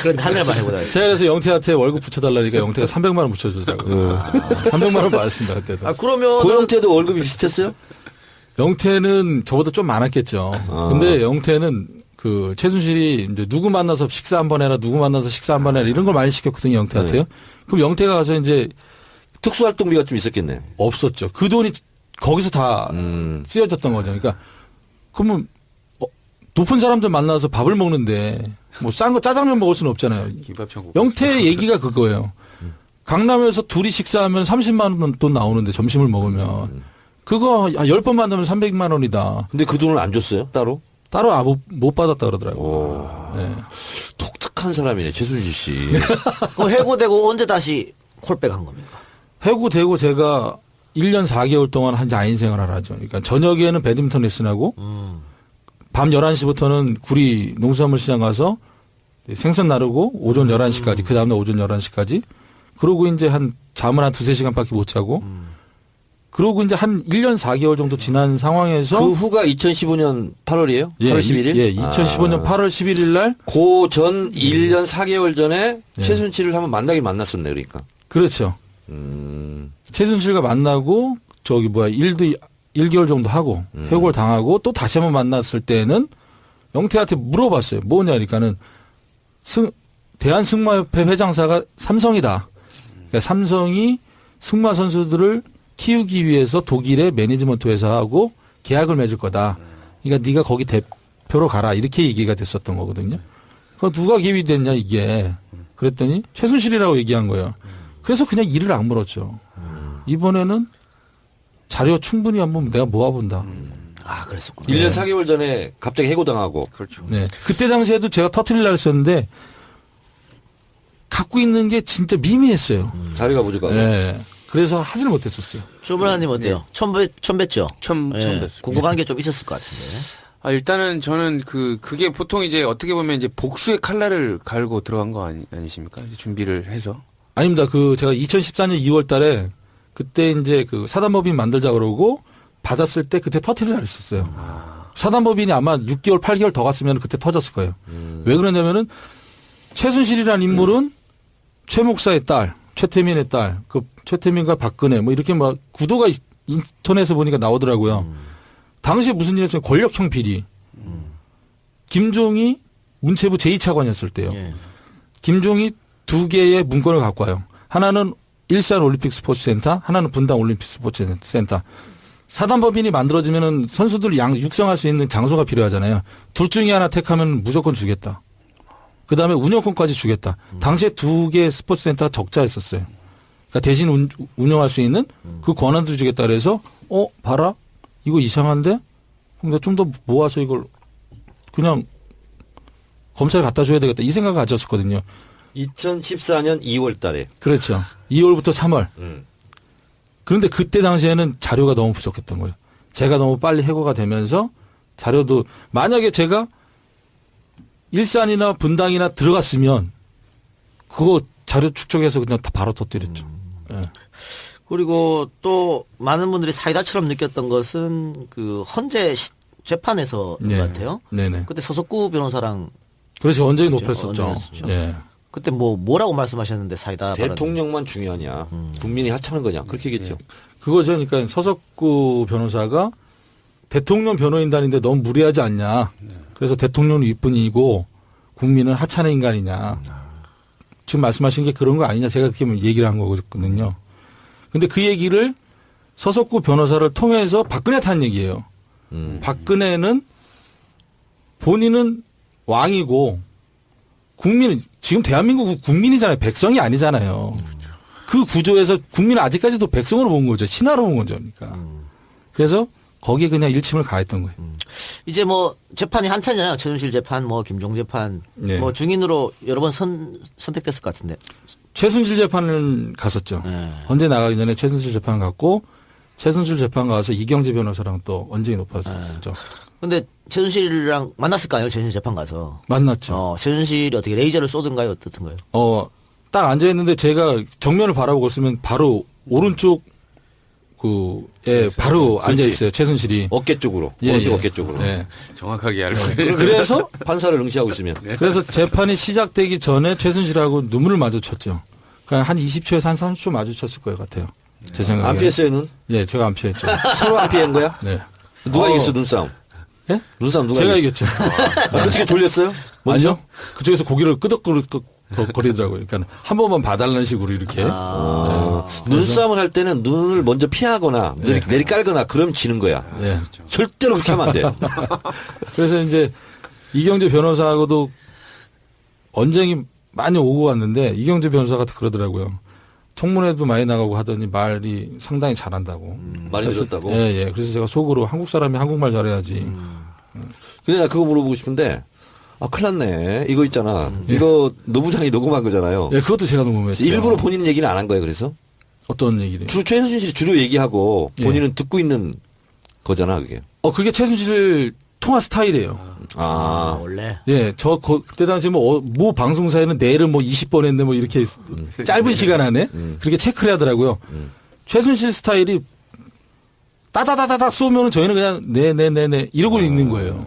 그런데 한 달만 해보다. 제가 그래서 영태한테 월급 붙여달라니까 영태가 300만 원 붙여주더라고요. 300만 원 받았습니다 그때도. 그러면 고영태도 월급이 비슷했어요? 영태는 저보다 좀 많았겠죠. 근데 영태는 그 최순실이 이제 누구 만나서 식사 한번 해라, 누구 만나서 식사 한번 해라 이런 걸 많이 시켰거든요 영태한테요. 네. 그럼 영태가 가서 이제 특수활동비가 좀 있었겠네. 없었죠. 그 돈이 거기서 다 쓰여졌던 거죠. 그러니까 그러면 높은 사람들 만나서 밥을 먹는데 뭐 싼 거 짜장면 먹을 수는 없잖아요. 영태 얘기가 그거예요. 강남에서 둘이 식사하면 30만 원 돈 나오는데 점심을 먹으면 그거 10번 만나면 300만 원이다. 근데 그 돈을 안 줬어요? 따로? 따로 못 받았다 그러더라고요. 네. 독특한 사람이네 최순실 씨. 그럼 해고되고 언제 다시 콜백한 겁니까? 해고되고 제가 1년 4개월 동안 한 야인 생활을 하죠. 그러니까 저녁에는 배드민턴 레슨하고 밤 11시부터는 구리 농수산물 시장 가서 생선 나르고 오전 11시까지 그 다음날 오전 11시까지 그러고 이제 잠을 한 2-3시간밖에 못 자고 그러고 이제 한 1년 4개월 정도 지난 상황에서 그 후가 2015년 8월이에요? 8월 11일? 예, 2015년 8월 11일 날 그 전 1년 4개월 전에 최순실을 한번 만나긴 만났었네, 그러니까. 그렇죠. 최순실과 만나고 일도 1개월 정도 하고 해고를 당하고 또 다시 한번 만났을 때는 영태한테 물어봤어요. 뭐냐 그러니까는 대한승마협회 회장사가 삼성이다. 그러니까 삼성이 승마 선수들을 키우기 위해서 독일의 매니지먼트 회사하고 계약을 맺을 거다. 그러니까 네가 거기 대표로 가라. 이렇게 얘기가 됐었던 거거든요. 그 누가 개입이 됐냐 이게. 그랬더니 최순실이라고 얘기한 거예요. 그래서 그냥 이를 악물었죠. 이번에는 자료 충분히 한번 내가 모아본다. 그랬었구나. 1년 4개월 전에 갑자기 해고당하고. 그렇죠. 네. 그때 당시에도 제가 터트리려고 했었는데 갖고 있는 게 진짜 미미했어요. 자료가 부족하고. 네. 그래서 하지를 못했었어요. 조문아님 어때요? 처음 뵀죠? 처음 뵀습니다. 궁금한 게 좀 있었을 것 같은데. 일단은 저는 그게 보통 이제 어떻게 보면 이제 복수의 칼날을 갈고 들어간 거 아니십니까? 이제 준비를 해서. 아닙니다. 제가 2014년 2월 달에 그때 이제 그 사단법인 만들자 그러고 받았을 때 그때 터트리려고 했었어요. 사단법인이 아마 6개월, 8개월 더 갔으면 그때 터졌을 거예요. 왜 그러냐면은 최순실이라는 인물은 최 목사의 딸, 최태민의 딸, 그 최태민과 박근혜 뭐 이렇게 막 구도가 인터넷에 보니까 나오더라고요. 당시에 무슨 일이었어요? 권력형 비리. 김종이 문체부 제2차관이었을 때요. 예. 김종이 2개의 문건을 갖고 와요. 하나는 일산 올림픽 스포츠센터, 하나는 분당 올림픽 스포츠센터. 사단법인이 만들어지면은 선수들 육성할 수 있는 장소가 필요하잖아요. 둘 중에 하나 택하면 무조건 주겠다. 그 다음에 운영권까지 주겠다. 당시에 2개의 스포츠센터가 적자였었어요. 그러니까 대신 운영할 수 있는 그 권한도 주겠다 그래서 봐라. 이거 이상한데? 그럼 좀 더 모아서 이걸 그냥 검찰에 갖다 줘야 되겠다. 이 생각을 가졌었거든요. 2014년 2월 달에. 그렇죠. 2월부터 3월. 그런데 그때 당시에는 자료가 너무 부족했던 거예요. 제가 너무 빨리 해고가 되면서 자료도 만약에 제가 일산이나 분당이나 들어갔으면 그거 자료 축적해서 그냥 다 바로 터뜨렸죠. 예. 그리고 또 많은 분들이 사이다처럼 느꼈던 것은 그 헌재 재판에서 네. 것 같아요. 네네. 그때 서석구 변호사랑 그래서 원전이 그렇죠. 높였었죠. 원전이었었죠. 예. 그때 뭐라고 말씀하셨는데 사이다 대통령만 중요하냐. 국민이 하찮은 거냐. 그렇게 얘기했죠. 그거죠. 그러니까 서석구 변호사가 대통령 변호인단인데 너무 무리하지 않냐. 그래서 대통령은 윗분이고 국민은 하찮은 인간이냐. 지금 말씀하신 게 그런 거 아니냐. 제가 그렇게 얘기를 한 거거든요. 근데 그 얘기를 서석구 변호사를 통해서 박근혜한테 한 얘기예요. 박근혜는 본인은 왕이고 국민은 지금 대한민국 국민이잖아요. 백성이 아니잖아요. 그 구조에서 국민은 아직까지도 백성으로 본 거죠. 신하로 본 거죠. 그러니까. 그래서 거기에 그냥 일침을 가했던 거예요. 이제 뭐 재판이 한창이잖아요. 최순실 재판, 뭐 김종 재판, 네. 뭐 증인으로 여러 번 선택됐을 것 같은데. 최순실 재판을 갔었죠. 네. 언제 나가기 전에 최순실 재판 갔고 최순실 재판 가서 이경재 변호사랑 또 언쟁이 높았었죠. 근데 최순실이랑 만났을까요? 최순실 재판 가서. 만났죠. 최순실이 어떻게 레이저를 쏘든가요? 어떻든가요? 딱 앉아 있는데 제가 정면을 바라보고 있으면 바로 오른쪽 바로 앉아 있어요. 최순실이. 어깨 쪽으로. 예, 오른쪽 예. 어깨 쪽으로. 네. 정확하게 알고 있어요. 그래서 판사를 응시하고 있으면. 그래서 재판이 시작되기 전에 최순실하고 눈물을 마주쳤죠. 그러니까 한 20초에서 한 30초 마주쳤을 것 같아요. 제 생각에. 안 피했어요, 눈? 예, 제가 안 피했죠. 서로 안 피한 거야? 네. 누가 이겼어, 눈싸움? 예? 눈싸움 누가 제가 이겼어? 이겼죠. 어떻게 돌렸어요? 먼저? 아니요. 그쪽에서 고개를 끄덕거리더라고요. 그러니까 한 번만 봐달라는 식으로 이렇게. 눈싸움을 할 때는 눈을 먼저 피하거나 내리깔거나 그럼 지는 거야. 예. 절대로 그렇게 하면 안 돼. 그래서 이제 이경재 변호사하고도 언쟁이 많이 오고 갔는데 이경재 변호사가 그러더라고요. 청문회도 많이 나가고 하더니 말이 상당히 잘한다고. 많이 들었다고? 예, 예. 그래서 제가 속으로 한국 사람이 한국말 잘해야지. 근데 나 그거 물어보고 싶은데, 큰일 났네. 이거 있잖아. 이거 노부장이 녹음한 거잖아요. 예, 그것도 제가 궁금했죠. 일부러 본인 얘기는 안 한 거예요, 그래서? 어떤 얘기를? 최순실이 주로 얘기하고 예. 본인은 듣고 있는 거잖아, 그게. 그게 최순실 통화 스타일이에요. 원래. 예, 그때 당시 뭐 방송사에는 내를 뭐 20번 했는데 뭐 이렇게 짧은 시간 안에 그렇게 체크를 하더라고요. 최순실 스타일이 따다다다닥 쏘면은 저희는 그냥 네네네네 이러고 있는 거예요.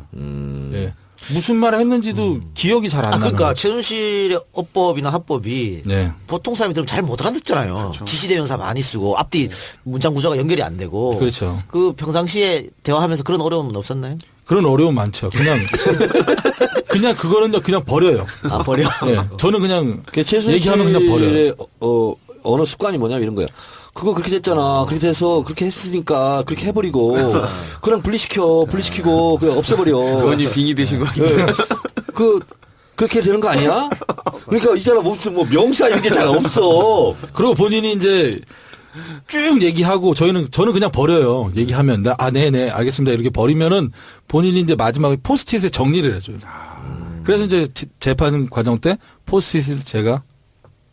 예. 무슨 말을 했는지도 기억이 잘 안 나는 그러니까 거예요. 최순실의 어법이나 합법이 네. 보통 사람이 들으면 잘 못 알아듣잖아요. 지시대명사 많이 쓰고 앞뒤 문장 구조가 연결이 안 되고. 그렇죠. 그 평상시에 대화하면서 그런 어려움은 없었나요? 그런 어려움 많죠. 그냥 그거는 그냥 버려요. 버려. 예. 저는 그냥 얘기하면 그냥 최순실의 버려요. 언어 습관이 뭐냐면 이런 거야. 그거 그렇게 됐잖아. 그렇게 돼서 그렇게 했으니까 그렇게 해버리고 그냥 분리시키고 그냥 없애버려. 그건이 빙의 되신 거 같아요. 그렇게 되는 거 아니야? 그러니까 있잖아 무슨 뭐 명사 이런 게 잘 없어. 그리고 본인이 이제 쭉 얘기하고 저는 그냥 버려요. 얘기하면 네네 알겠습니다 이렇게 버리면은 본인이 이제 마지막에 포스트잇에 정리를 해줘요. 그래서 이제 재판 과정 때 포스트잇을 제가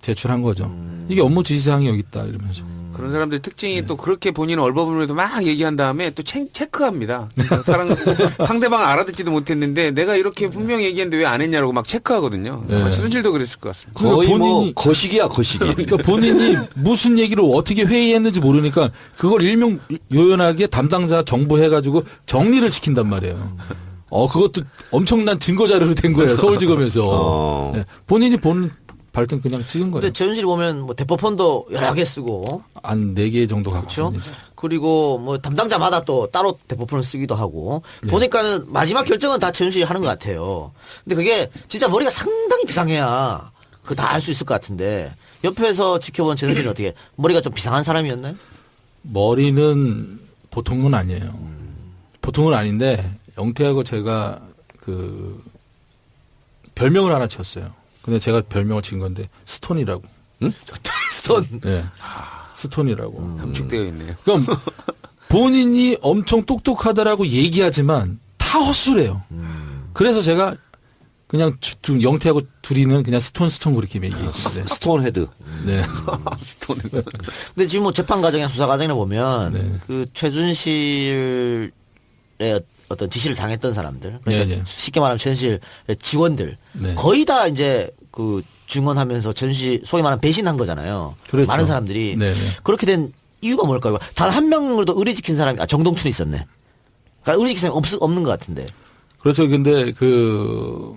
제출한 거죠. 이게 업무 지시사항이 여기 있다 이러면서. 그런 사람들 특징이 또 그렇게 본인은 얼버무려서 막 얘기한 다음에 또 체크합니다. 상대방 알아듣지도 못했는데 내가 이렇게 분명히 얘기했는데 왜 안 했냐고 막 체크하거든요. 네. 최순실도 그랬을 것 같습니다. 거의 본인이- 뭐 거시기야 거시기. 그러니까 본인이 무슨 얘기를 어떻게 회의했는지 모르니까 그걸 일명요연하게 담당자 정부 해가지고 정리를 시킨단 말이에요. 그것도 엄청난 증거 자료로 된 거예요. 서울지검에서. 네. 본인이 발등 그냥 찍은 거예요. 근데 최순실 보면 뭐 대포폰도 여러 개 쓰고 한 4개 정도 갖고 그렇죠. 있습니다. 그리고 뭐 담당자마다 또 따로 대포폰을 쓰기도 하고 보니까는 마지막 결정은 다 최순실이 하는 것 같아요. 근데 그게 진짜 머리가 상당히 비상해야 그 다 알 수 있을 것 같은데 옆에서 지켜본 최순실은 어떻게 머리가 좀 비상한 사람이었나요? 머리는 보통은 아니에요. 보통은 아닌데 영태하고 제가 그 별명을 하나 쳤어요. 근데 제가 별명을 친 건데 스톤이라고. 스톤. 네. 스톤이라고. 함축되어 있네요. 그럼 본인이 엄청 똑똑하다라고 얘기하지만 다 헛수래요. 그래서 제가 그냥 영태하고 둘이는 그냥 스톤 그렇게 얘기했는데. 스톤 헤드. 네. 근데 지금 뭐 재판 과정이나 수사 과정이나 보면 네. 그 최순실의 어떤 지시를 당했던 사람들, 그러니까 네, 네. 쉽게 말하면 최순실의 직원들 네. 거의 다 이제 그 증언하면서 최순실 소위 말하면 배신한 거잖아요. 그렇죠. 많은 사람들이 네, 네. 그렇게 된 이유가 뭘까요? 단 한 명을도 의리 지킨 사람이 정동춘이 있었네. 그러니까 의리 지킨 사람이 없는 것 같은데. 그렇죠. 근데 그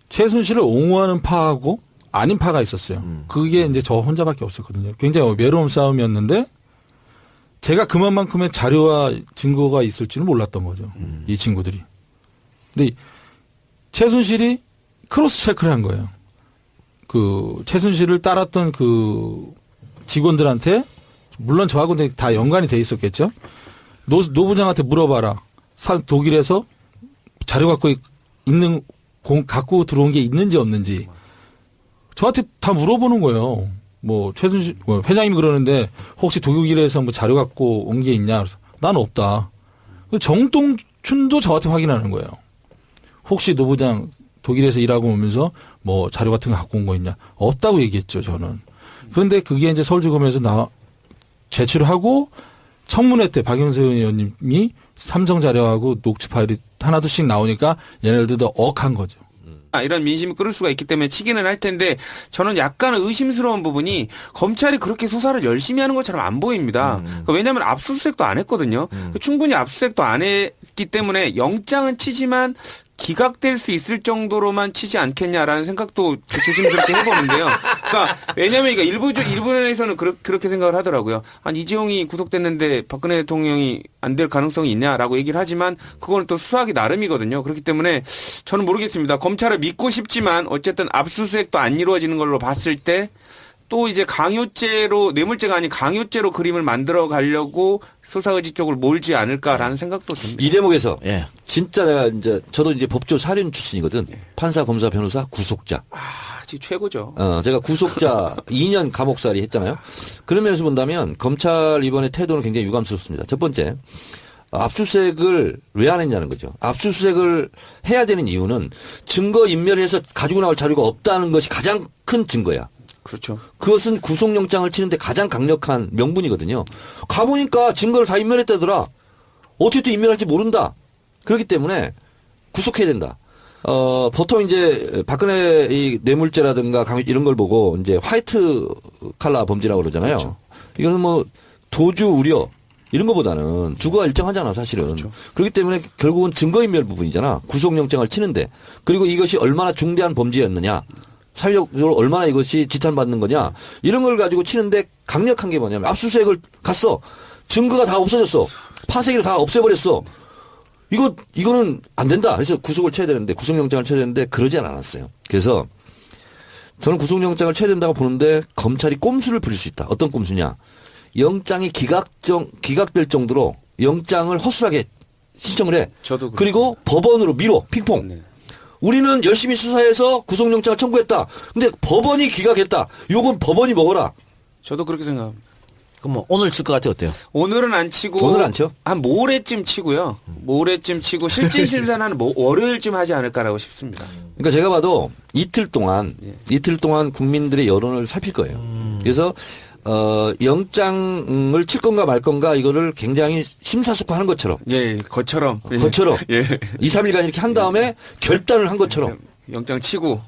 최순실을 옹호하는 파하고 아닌 파가 있었어요. 그게 이제 저 혼자밖에 없었거든요. 굉장히 외로운 싸움이었는데 제가 그만큼의 자료와 증거가 있을 줄은 몰랐던 거죠. 이 친구들이. 근데 최순실이 크로스 체크를 한 거예요. 그 최순실을 따랐던 그 직원들한테 물론 저하고는 다 연관이 돼 있었겠죠. 노 부장한테 물어봐라. 독일에서 자료 갖고 있는 갖고 들어온 게 있는지 없는지 저한테 다 물어보는 거예요. 뭐 최순실 회장님이 그러는데 혹시 독일에서 뭐 자료 갖고 온 게 있냐? 그래서 난 없다. 정동춘도 저한테 확인하는 거예요. 혹시 노 부장 독일에서 일하고 오면서 뭐 자료 같은 거 갖고 온 거 있냐? 없다고 얘기했죠, 저는. 그런데 그게 이제 서울지검에서 제출을 하고 청문회 때 박영세 의원님이 삼성 자료하고 녹취 파일이 하나둘씩 나오니까 얘네들도 억한 거죠. 이런 민심이 끌을 수가 있기 때문에 치기는 할 텐데 저는 약간 의심스러운 부분이 검찰이 그렇게 수사를 열심히 하는 것처럼 안 보입니다. 그러니까 왜냐하면 압수수색도 안 했거든요. 충분히 압수수색도 안 했기 때문에 영장은 치지만 기각될 수 있을 정도로만 치지 않겠냐라는 생각도 조심스럽게 해보는데요. 그러니까 왜냐하면 이거 일부에서는 그렇게 생각을 하더라고요. 아니 이재용이 구속됐는데 박근혜 대통령이 안 될 가능성이 있냐라고 얘기를 하지만 그거는 또 수사하기 나름이거든요. 그렇기 때문에 저는 모르겠습니다. 검찰을 믿고 싶지만 어쨌든 압수수색도 안 이루어지는 걸로 봤을 때 또 이제 강요죄로 뇌물죄가 아닌 강요죄로 그림을 만들어 가려고 수사 의지 쪽을 몰지 않을까라는 생각도 듭니다. 이 대목에서 예. 진짜 내가 저도 이제 법조 사륜 출신이거든. 판사, 검사, 변호사, 구속자. 지금 최고죠. 제가 구속자 2년 감옥살이 했잖아요. 그런 면에서 본다면 검찰 이번에 태도는 굉장히 유감스럽습니다. 첫 번째, 압수수색을 왜 안 했냐는 거죠. 압수수색을 해야 되는 이유는 증거 인멸해서 가지고 나올 자료가 없다는 것이 가장 큰 증거야. 그렇죠. 그것은 구속영장을 치는데 가장 강력한 명분이거든요. 가보니까 증거를 다 인멸했다더라. 어떻게 또 인멸할지 모른다. 그렇기 때문에 구속해야 된다. 보통 이제 박근혜 이 뇌물죄라든가 강요 이런 걸 보고 이제 화이트 칼라 범죄라고 그러잖아요. 그렇죠. 이거는 뭐 도주 우려 이런 것보다는 주거가 일정하잖아 사실은. 그렇죠. 그렇기 때문에 결국은 증거인멸 부분이잖아. 구속영장을 치는데. 그리고 이것이 얼마나 중대한 범죄였느냐. 사회적으로 얼마나 이것이 지탄받는 거냐. 이런 걸 가지고 치는데 강력한 게 뭐냐면 압수수색을 갔어. 증거가 다 없어졌어. 파쇄기로 다 없애버렸어. 이거는 안 된다. 그래서 구속을 쳐야 되는데 구속영장을 쳐야 되는데 그러지 않았어요. 그래서 저는 구속영장을 쳐야 된다고 보는데 검찰이 꼼수를 부릴 수 있다. 어떤 꼼수냐. 영장이 기각될 정도로 영장을 허술하게 신청을 해. 저도 그리고 법원으로 밀어. 핑퐁. 네. 우리는 열심히 수사해서 구속영장을 청구했다. 근데 법원이 기각했다. 요건 법원이 먹어라. 저도 그렇게 생각합니다. 그럼 뭐 오늘 칠 것 같아요, 어때요? 오늘은 안 치고 오늘 안 쳐? 한 모레쯤 치고요. 모레쯤 치고 실질 심사는 월요일쯤 하지 않을까라고 싶습니다. 그러니까 제가 봐도 이틀 동안 국민들의 여론을 살필 거예요. 그래서 영장을 칠 건가 말 건가 이거를 굉장히 심사숙고하는 것처럼. 예, 것처럼. 예. 2, 3일간 이렇게 한 다음에 결단을 한 것처럼. 영장 치고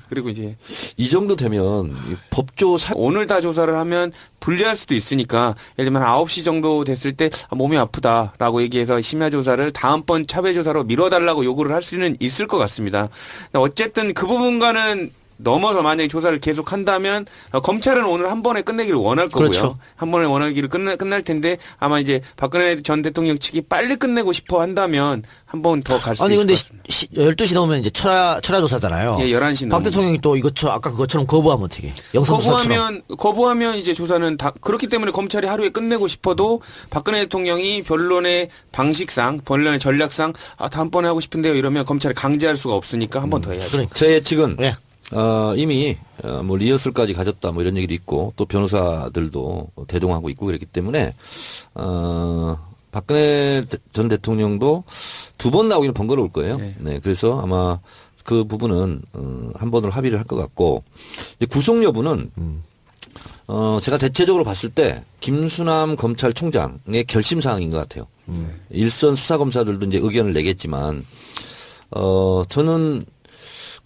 그리고 이제 이 정도 되면 법조 오늘 다 조사를 하면 불리할 수도 있으니까 예를 들면 9시 정도 됐을 때 몸이 아프다라고 얘기해서 심야 조사를 다음번 차배 조사로 미뤄달라고 요구를 할 수는 있을 것 같습니다. 어쨌든 그 부분과는 넘어서 만약에 조사를 계속 한다면 검찰은 오늘 한 번에 끝내기를 원할 거고요. 그렇죠. 한 번에 원하기를 끝날 텐데 아마 이제 박근혜 전 대통령 측이 빨리 끝내고 싶어 한다면 한 번 더 갈 수 아니 있을 근데 것 같습니다. 12시 넘으면 이제 철야 조사잖아요. 예, 11시 박 넘으면. 대통령이 또 아까 그것처럼 거부하면 어떻게? 영상조사처럼. 거부하면 이제 조사는 다 그렇기 때문에 검찰이 하루에 끝내고 싶어도 박근혜 대통령이 변론의 방식상, 변론의 전략상 다음번에 하고 싶은데요 이러면 검찰이 강제할 수가 없으니까 한 번 더 해야죠. 그러니까. 제 예측은 예. 이미 뭐 리허설까지 가졌다 뭐 이런 얘기도 있고 또 변호사들도 대동하고 있고 그랬기 때문에 박근혜 전 대통령도 두 번 나오기는 번거로울 거예요. 네. 네. 그래서 아마 그 부분은 한 번으로 합의를 할 것 같고 이제 구속 여부는 제가 대체적으로 봤을 때 김수남 검찰총장의 결심 사항인 것 같아요. 일선 수사검사들도 이제 의견을 내겠지만 저는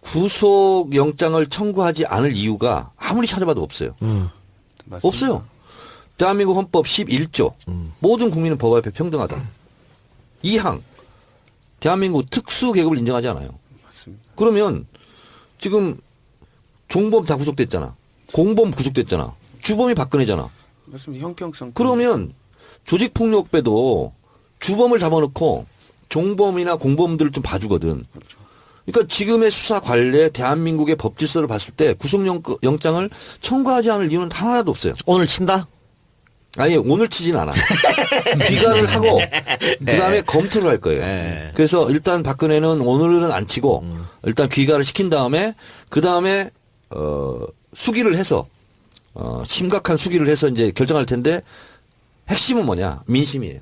구속 영장을 청구하지 않을 이유가 아무리 찾아봐도 없어요. 맞습니다. 없어요. 대한민국 헌법 11조 모든 국민은 법 앞에 평등하다. 2항 대한민국 특수계급을 인정하지 않아요. 맞습니다. 그러면 지금 종범 다 구속됐잖아. 공범 구속됐잖아. 주범이 박근혜잖아. 맞습니다. 형평성. 그러면 조직폭력배도 주범을 잡아놓고 종범이나 공범들을 좀 봐주거든. 그러니까 지금의 수사 관례 대한민국의 법 질서를 봤을 때 구속영장을 청구하지 않을 이유는 하나도 없어요. 오늘 친다? 아니 오늘 치진 않아. 귀가를 하고 그다음에 검토를 할 거예요. 네. 그래서 일단 박근혜는 오늘은 안 치고 일단 귀가를 시킨 다음에 그다음에 수기를 해서 심각한 수기를 해서 이제 결정할 텐데 핵심은 뭐냐? 민심이에요.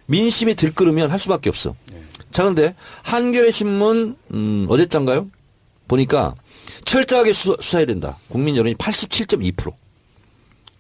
민심이 들끓으면 할 수밖에 없어. 자, 그런데 한겨레 신문 어제장가요? 보니까 철저하게 수사해야 된다. 국민 여론이 87.2%.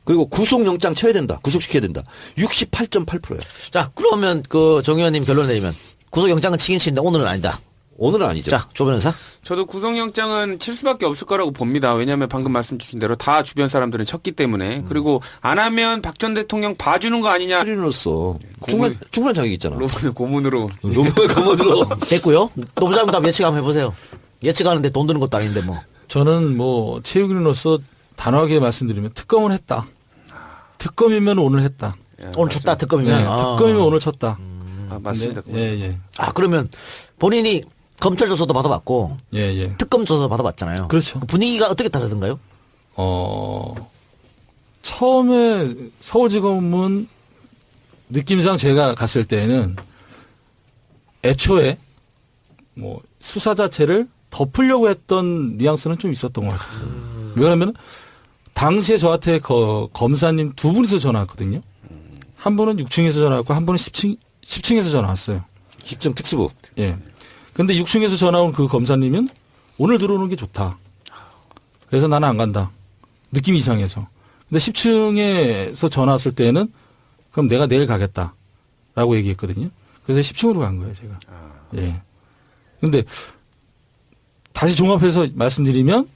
그리고 구속영장 쳐야 된다. 구속시켜야 된다. 68.8%예요. 자, 그러면 그 정 의원님 결론 내리면 구속영장은 치긴 치는데 오늘은 아니다. 오늘은 아니죠. 자, 조 변호사. 저도 구속영장은 칠 수밖에 없을 거라고 봅니다. 왜냐하면 방금 말씀 주신 대로 다 주변 사람들은 쳤기 때문에 그리고 안 하면 박 전 대통령 봐주는 거 아니냐. 사진으로서 고문- 충분한 자격이 있잖아. 고문으로. 너무 거머들어. 됐고요. 노부장님 답 예측 한번 해보세요. 예측하는데 돈 드는 것도 아닌데 뭐. 저는 뭐 체육인으로서 단호하게 말씀드리면 특검은 했다. 특검이면 오늘 했다. 오늘 쳤다 특검이면. 네, 특검이면 오늘 쳤다. 맞습니다. 예, 예. 아, 그러면 본인이 검찰 조사도 받아봤고 예, 예. 특검 조사 받아봤잖아요. 그렇죠. 그 분위기가 어떻게 다르던가요? 처음에 서울지검은 느낌상 제가 갔을 때는 애초에 뭐 수사 자체를 덮으려고 했던 뉘앙스는 좀 있었던 것 같아요. 왜냐하면 당시에 저한테 검사님 두 분이서 전화 왔거든요. 한 분은 6층에서 전화 왔고 한 분은 10층에서 전화 왔어요. 10점 특수부. 예. 근데 6층에서 전화 온 그 검사님은 오늘 들어오는 게 좋다. 그래서 나는 안 간다. 느낌이 이상해서. 근데 10층에서 전화 왔을 때는 그럼 내가 내일 가겠다. 라고 얘기했거든요. 그래서 10층으로 간 거예요, 제가. 예. 근데 다시 종합해서 말씀드리면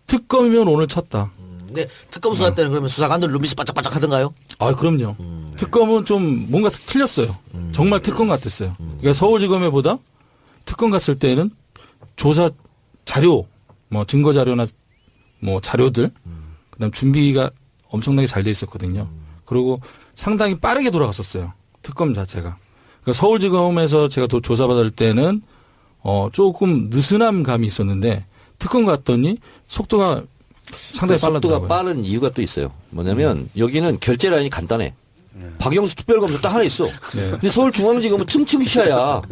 특검이면 오늘 쳤다. 근데 특검 수사 때는 그러면 수사관들 눈빛이 반짝반짝 하던가요? 아, 그럼요. 특검은 좀 뭔가 틀렸어요. 정말 특검 같았어요. 그러니까 서울지검에 보다 특검 갔을 때는 조사 자료, 뭐 증거 자료나 뭐 자료들, 그다음 준비가 엄청나게 잘 돼 있었거든요. 그리고 상당히 빠르게 돌아갔었어요. 특검 자체가. 그러니까 서울지검에서 제가 또 조사받을 때는 조금 느슨함 감이 있었는데 특검 갔더니 속도가 상당히 속도가 빨라더라고요. 빠른 이유가 또 있어요. 뭐냐면 여기는 결제 라인이 간단해. 박영수 특별검사 딱 하나 있어. 네. 근데 서울중앙지검은 층층 시야야.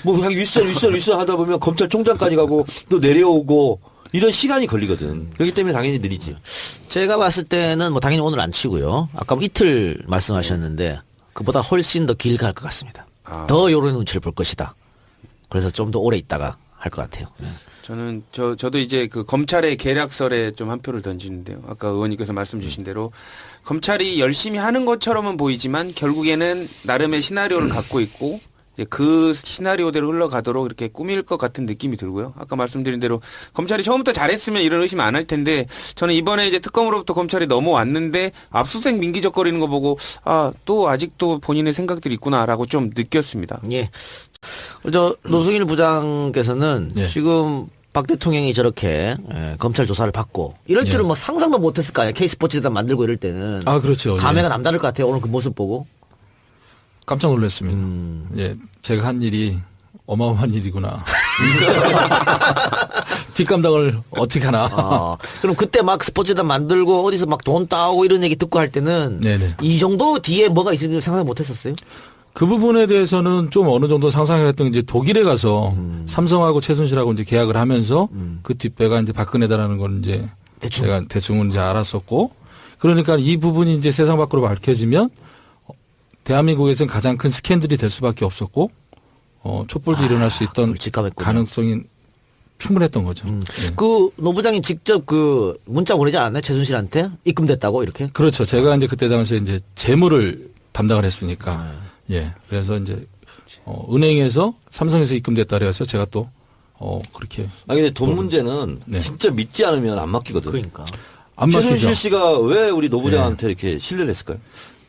뭐 그냥 윗선 하다 보면 검찰총장까지 가고 또 내려오고 이런 시간이 걸리거든. 그렇기 때문에 당연히 느리지. 제가 봤을 때는 뭐 당연히 오늘 안 치고요. 아까 뭐 이틀 말씀하셨는데 그보다 훨씬 더 길게 할 것 같습니다. 더 요런 눈치를 볼 것이다. 그래서 좀 더 오래 있다가 할 것 같아요. 네. 저도 이제 그 검찰의 계략설에 좀 한 표를 던지는데요. 아까 의원님께서 말씀 주신 대로 검찰이 열심히 하는 것처럼은 보이지만 결국에는 나름의 시나리오를 갖고 있고 이제 그 시나리오대로 흘러가도록 이렇게 꾸밀 것 같은 느낌이 들고요. 아까 말씀드린 대로 검찰이 처음부터 잘했으면 이런 의심 안 할 텐데 저는 이번에 이제 특검으로부터 검찰이 넘어왔는데 압수수색 민기적거리는 거 보고 또 아직도 본인의 생각들이 있구나라고 좀 느꼈습니다. 예. 저 노승일 부장께서는 예. 지금 박 대통령이 저렇게 검찰 조사를 받고 이럴 줄은 뭐 상상도 못했을 거 아니에요. K스포츠단 만들고 이럴 때는. 아, 그렇죠. 감회가 남다를 것 같아요. 오늘 그 모습 보고. 깜짝 놀랐습니다. 예, 제가 한 일이 어마어마한 일이구나. 뒷감당을 어떻게 하나. 그럼 그때 막 스포츠단 만들고 어디서 막 돈 따오고 이런 얘기 듣고 할 때는 네네. 이 정도 뒤에 뭐가 있을지 상상 못했었어요? 그 부분에 대해서는 좀 어느 정도 상상을 했던 게 이제 독일에 가서 삼성하고 최순실하고 이제 계약을 하면서 그 뒷배가 이제 박근혜다라는 걸 이제 대충. 제가 대충은 이제 알았었고, 그러니까 이 부분이 이제 세상 밖으로 밝혀지면 대한민국에서는 가장 큰 스캔들이 될 수밖에 없었고, 촛불도 일어날 수 있던 직감했군요. 가능성이 충분했던 거죠. 예. 그 노부장이 직접 그 문자 보내지 않았나요? 최순실한테 입금됐다고 이렇게? 그렇죠. 제가 이제 그때 당시에 이제 재무를 담당을 했으니까. 예. 그래서 이제, 은행에서 삼성에서 입금됐다 그래서 제가 또, 그렇게. 근데 돈 문제는 네. 진짜 믿지 않으면 안 맡기거든. 그러니까. 안 맡기죠. 최순실 씨가 왜 우리 노부장한테 이렇게 신뢰를 했을까요?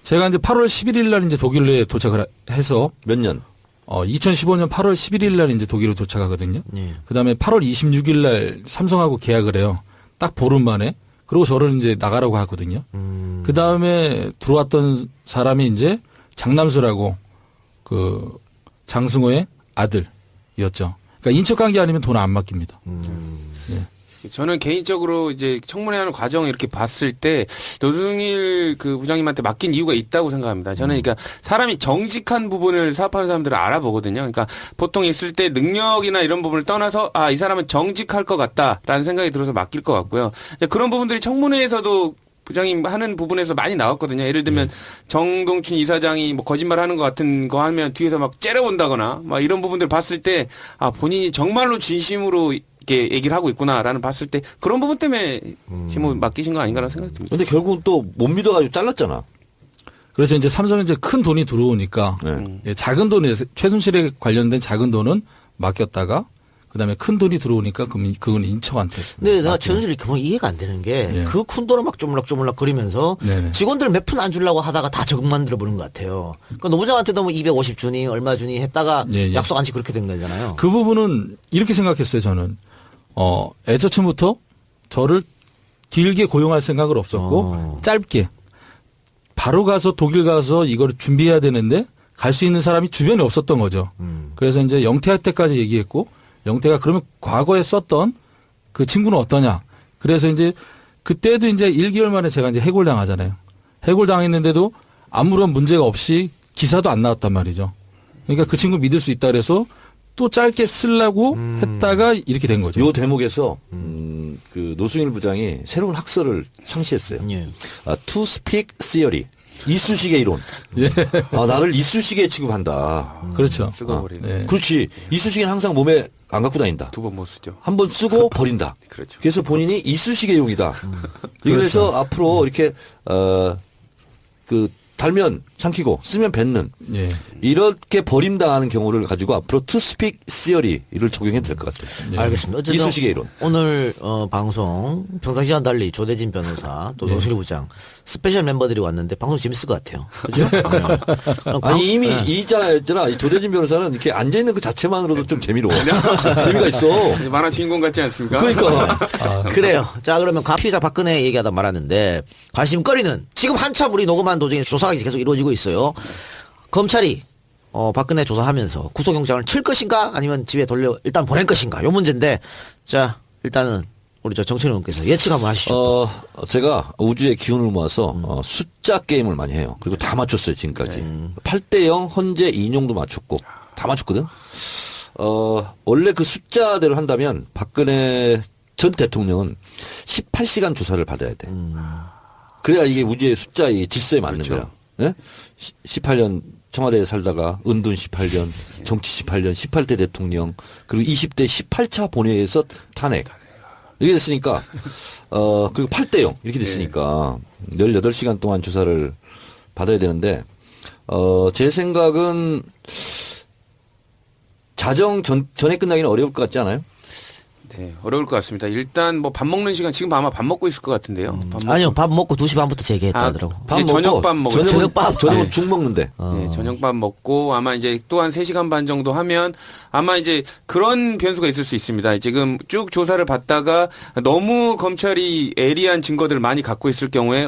제가 이제 8월 11일 날 이제 독일에 도착을 해서, 몇 년? 2015년 8월 11일 날 이제 독일로 도착하거든요. 예. 그 다음에 8월 26일 날 삼성하고 계약을 해요. 딱 보름 만에. 그리고 저를 이제 나가라고 하거든요. 그 다음에 들어왔던 사람이 이제 장남수라고 그 장승호의 아들이었죠. 그러니까 인척 관계 아니면 돈 안 맡깁니다. 저는 개인적으로 이제 청문회 하는 과정을 이렇게 봤을 때 노승일 그 부장님한테 맡긴 이유가 있다고 생각합니다. 저는 그러니까 사람이 정직한 부분을 사업하는 사람들을 알아보거든요. 그러니까 보통 있을 때 능력이나 이런 부분을 떠나서 이 사람은 정직할 것 같다라는 생각이 들어서 맡길 것 같고요. 그런 부분들이 청문회에서도 부장님 하는 부분에서 많이 나왔거든요. 예를 들면 정동춘 이사장이 뭐 거짓말 하는 것 같은 거 하면 뒤에서 막 째려본다거나 막 이런 부분들 봤을 때 본인이 정말로 진심으로 이렇게 얘기를 하고 있구나라는 봤을 때 그런 부분 때문에 지금 맡기신 거 아닌가라는 생각이 듭니다. 근데 결국은 또 못 믿어가지고 잘랐잖아. 그래서 이제 삼성은 이제 큰 돈이 들어오니까 예, 작은 돈에 최순실에 관련된 작은 돈은 맡겼다가 그다음에 큰 돈이 들어오니까 그건 인척한테. 근데 내가 최순실이 정말 이해가 안 되는 게 그 큰 돈을 막 쪼물락쪼물락 거리면서 네네. 직원들 몇 푼 안 주려고 하다가 다 적응 만들어 보는 것 같아요. 그러니까 노부장한테도 뭐 250 주니 얼마 주니 했다가 예. 약속 안 지고 그렇게 된 거잖아요. 그 부분은 이렇게 생각했어요, 저는. 애저춤부터 저를 길게 고용할 생각은 없었고 짧게 바로 가서 독일 가서 이걸 준비해야 되는데 갈 수 있는 사람이 주변에 없었던 거죠. 그래서 이제 영태할 때까지 얘기했고 영태가 그러면 과거에 썼던 그 친구는 어떠냐. 그래서 이제 그때도 이제 1개월 만에 제가 이제 해골당하잖아요. 해골당했는데도 아무런 문제가 없이 기사도 안 나왔단 말이죠. 그러니까 그 친구 믿을 수 있다 그래서 또 짧게 쓰려고 했다가 이렇게 된 거죠. 요 대목에서 그 노승일 부장이 새로운 학설을 창시했어요. 예. To speak theory. 이쑤시개 이론. 예. 나를 이쑤시개 취급한다. 그렇죠. 쓰고버리는. 예. 그렇지. 이쑤시개는 항상 몸에 안 갖고 다닌다. 두 번 못 쓰죠. 한 번 쓰고 버린다. 그렇죠. 그래서 본인이 이쑤시개용이다. 그래서 앞으로 이렇게 그 달면 삼키고 쓰면 뱉는 예. 이렇게 버림당하는 경우를 가지고 앞으로 to speak theory를 적용해도 될 것 같아요. 알겠습니다. 어쨌든 이쑤시개 이론. 오늘 방송 평상시와는 달리 조대진 변호사 또 노승일 부장 스페셜 멤버들이 왔는데 방송 재밌을 것 같아요. 그죠? 네. 아니 이미 이자였잖아. 조대진 변호사는 이렇게 앉아 있는 그 자체만으로도 좀 재미로워. 재미가 있어. 만화 주인공 같지 않습니까? 그러니까 그래요. 자, 그러면 피의자 박근혜 얘기하다 말았는데 관심거리는 지금 한참 우리 녹음한 도중에 조사가 계속 이루어지고 있어요. 검찰이 박근혜 조사하면서 구속영장을 칠 것인가 아니면 집에 돌려 일단 보낼 것인가 요 문제인데 자 일단은 우리 정철인 의원께서 예측 한번 하시죠. 제가 우주의 기운을 모아서 숫자 게임을 많이 해요. 그리고 다 맞췄어요 지금까지. 8대0 헌재 인용도 맞췄고 다 맞췄거든. 원래 그 숫자대로 한다면 박근혜 전 대통령은 18시간 조사를 받아야 돼. 그래야 이게 우주의 숫자의 질서에 맞는 거야. 예? 18년 청와대에 살다가 은둔 18년, 정치 18년, 18대 대통령, 그리고 20대 18차 본회의에서 탄핵. 이렇게 됐으니까, 그리고 8대0 이렇게 됐으니까 18시간 동안 조사를 받아야 되는데, 제 생각은 자정 전에 끝나기는 어려울 것 같지 않아요? 네, 네, 어려울 것 같습니다. 일단 뭐 밥 먹는 시간 지금 아마 밥 먹고 있을 것 같은데요. 밥 먹고. 아니요, 밥 먹고 2시 반부터 재개했다 아, 하더라고. 이제 저녁밥 먹을 때. 저녁밥. 저녁은 네. 죽 먹는데. 네, 저녁밥 먹고 아마 이제 또 한 3시간 반 정도 하면 아마 이제 그런 변수가 있을 수 있습니다. 지금 쭉 조사를 받다가 너무 검찰이 예리한 증거들을 많이 갖고 있을 경우에